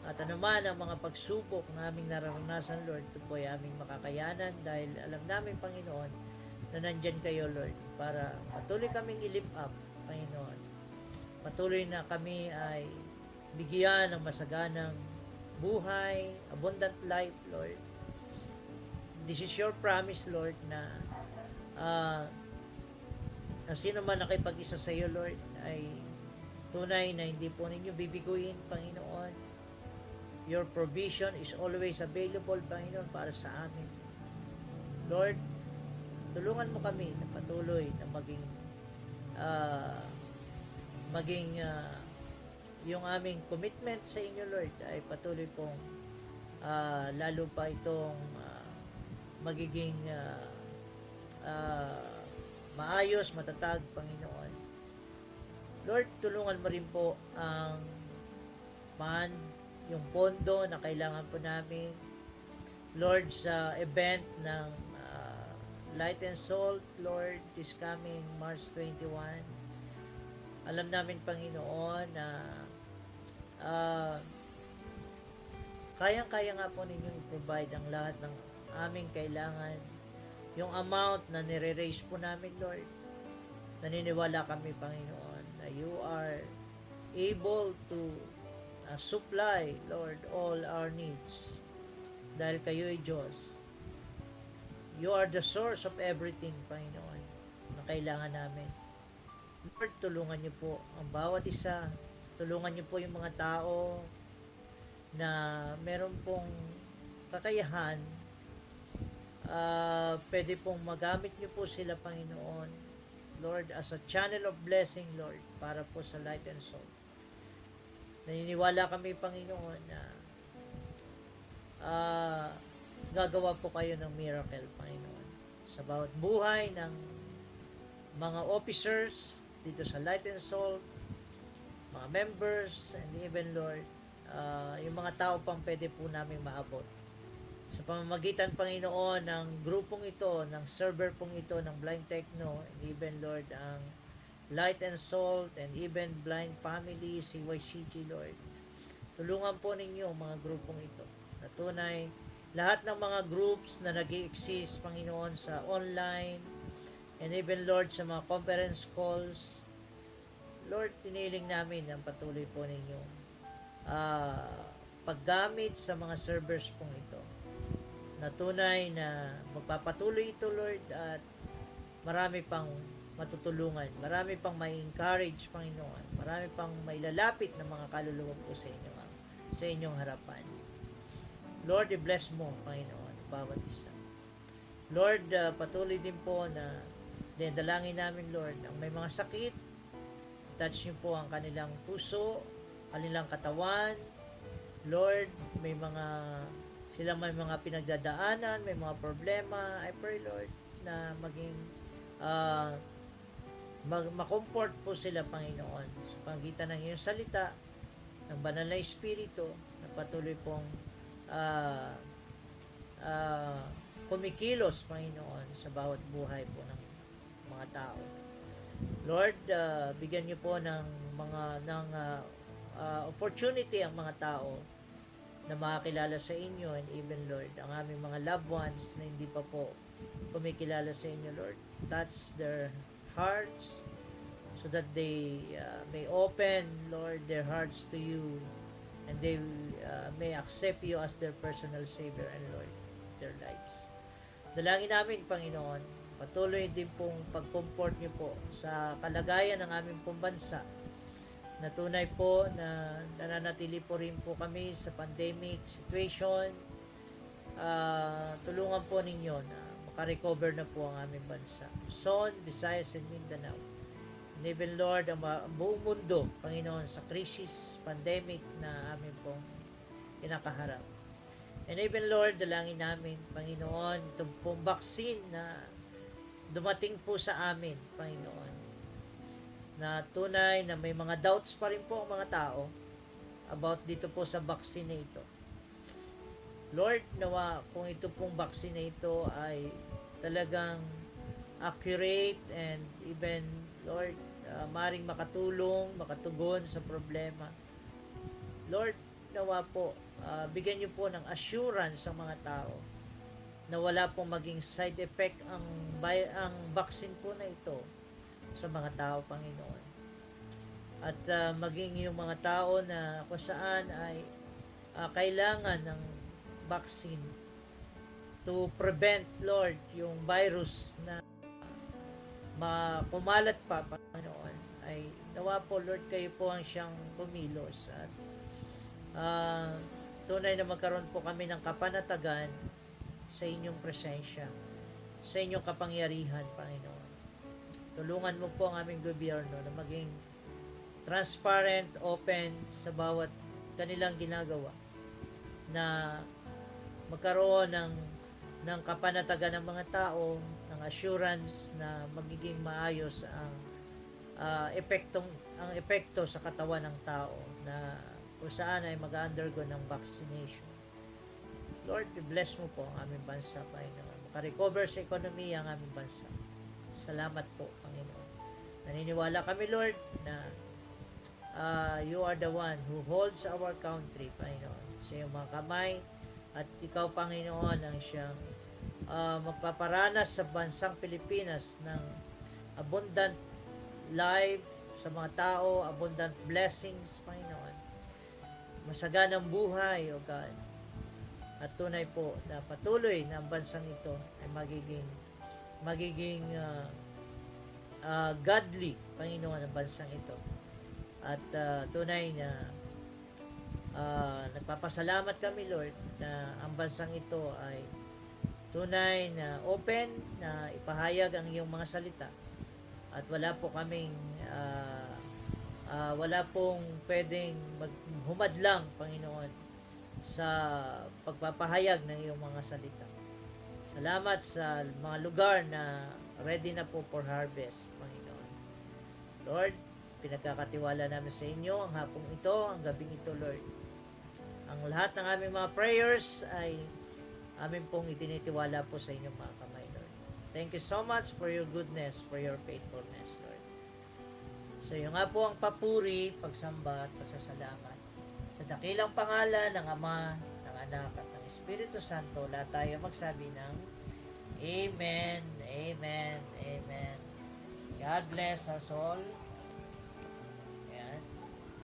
At anuman ang mga pagsubok na aming nararanasan, Lord, ito po ay aming makakayanan dahil alam namin, Panginoon, na nandyan kayo, Lord, para patuloy kaming i-lift up, Panginoon. Patuloy na kami ay bigyan ng masaganang buhay, abundant life, Lord. This is your promise, Lord, na sino man nakipag-isa sa iyo, Lord, ay tunay na hindi po ninyo bibiguin, Panginoon. Your provision is always available, Panginoon, para sa amin. Lord, tulungan mo kami na patuloy na maging yung aming commitment sa inyo, Lord, ay patuloy pong lalo pa itong magiging maayos, matatag, Panginoon. Lord, tulungan mo rin po ang yung pondo na kailangan po namin, Lord, sa event ng Light and Salt, Lord, this coming March 21. Alam namin, Panginoon, na kayang-kaya nga po ninyong i-provide ang lahat ng aming kailangan. Yung amount na nire-raise po namin, Lord, naniniwala kami, Panginoon, na you are able to supply, Lord, all our needs. Dahil kayo ay Diyos. You are the source of everything, Panginoon, na kailangan namin. Lord, tulungan niyo po ang bawat isa. Tulungan niyo po yung mga tao na meron pong kakayahan. Pwede pong magamit niyo po sila, Panginoon, Lord, as a channel of blessing, Lord, para po sa Light and Salt. Naniniwala kami, Panginoon, na gagawa po kayo ng miracle, Panginoon, sa bawat buhay ng mga officers dito sa Light and Salt, mga members, and even, Lord, yung mga tao pang pwede po namin maabot. sa pamamagitan, Panginoon, ng grupong ito, ng server pong ito, ng Blind Techno, and even, Lord, ang Light and Salt, and even Blind Family, CYCG, Lord. Tulungan po ninyo ang mga grupong ito. Na tunay, lahat ng mga groups na nag-exist, Panginoon, sa online, and even, Lord, sa mga conference calls, Lord, tiniling namin ang patuloy po ninyo paggamit sa mga servers pong ito. Na tunay na magpapatuloy ito, Lord, at marami pang matutulungan, marami pang may encourage, Panginoon, marami pang may lalapit na mga kaluluwa po sa inyo, sa inyong harapan. Lord, i-bless mo, Panginoon, bawat isa. Lord, patuloy din po na dinadalangin namin, Lord, ang may mga sakit, touch niyo po ang kanilang puso, kanilang katawan. Lord, may mga pinagdadaanan, may mga problema. I pray, Lord, na maging makomfort po sila, Panginoon, sa pamagitan ng iyong salita, ng banal na Espiritu, na patuloy pong kumikilos, Panginoon, sa bawat buhay po ng mga tao. Lord, bigyan niyo po ng opportunity ang mga tao na makakilala sa inyo, and even, Lord, ang aming mga loved ones na hindi pa po kumikilala sa inyo, Lord. Touch their hearts so that they may open, Lord, their hearts to you, and they may accept you as their personal Savior and Lord of their lives. Dalangin namin, Panginoon, patuloy din pong pag-comfort niyo po sa kalagayan ng aming pong bansa, na tunay po na nananatili po rin po kami sa pandemic situation. Tulungan po ninyo na makarecover na po ang aming bansa, Luzon, Visayas, and Mindanao. And even, Lord, ang buong mundo, Panginoon, sa crisis, pandemic na aming pong kinakaharap. And even, Lord, dalangin namin, Panginoon, itong pong vaccine na dumating po sa amin, Panginoon, na tunay na may mga doubts pa rin po ang mga tao about dito po sa vaccine na ito. Lord, nawa kung ito pong vaccine na ito ay talagang accurate, and even, Lord, maring makatulong, makatugon sa problema. Lord, nawa po, bigyan niyo po ng assurance sa mga tao na wala pong maging side effect ang vaccine po na ito sa mga tao, Panginoon. At maging yung mga tao na kung saan ay kailangan ng vaccine to prevent, Lord, yung virus na kumalat pa, Panginoon, ay nawa po, Lord, kayo po ang siyang kumilos, at tunay na magkaroon po kami ng kapanatagan sa inyong presensya, sa inyong kapangyarihan, Panginoon. Tulungan mo po ang aming gobyerno na maging transparent, open sa bawat kanilang ginagawa, na magkaroon ng kapanatagan ng mga tao, ng assurance na magiging maayos ang epekto sa katawan ng tao, na kung saan ay mag-undergo ng vaccination. Lord, bless mo po ang aming bansa, Panginoon. Makarecover sa ekonomiya ang aming bansa. Salamat po, Panginoon. Naniniwala kami, Lord, na you are the one who holds our country, Panginoon, sa iyong mga kamay, at ikaw, Panginoon, ang siyang magpaparanas sa bansang Pilipinas ng abundant life sa mga tao, abundant blessings, Panginoon. Masaganang buhay, O God. At tunay po na patuloy na ang bansang ito ay magiging godly, Panginoon, ang bansang ito. At tunay na nagpapasalamat kami, Lord, na ang bansang ito ay tunay na open, na ipahayag ang iyong mga salita, at wala pong pwedeng humadlang, Panginoon, sa pagpapahayag ng iyong mga salita. Salamat sa mga lugar na ready na po for harvest, Panginoon. Lord, pinagkakatiwala namin sa inyo ang hapong ito, ang gabing ito, Lord. Ang lahat ng aming mga prayers ay amin pong itinitiwala po sa inyong mga kamay, Lord. Thank you so much for your goodness, for your faithfulness, Lord. So yun nga po ang papuri, pagsamba at pasasalamat sa dakilang pangalan ng Ama, ng Anak at ng Espiritu Santo. Lahat tayo magsabi ng Amen, Amen, Amen. God bless us all.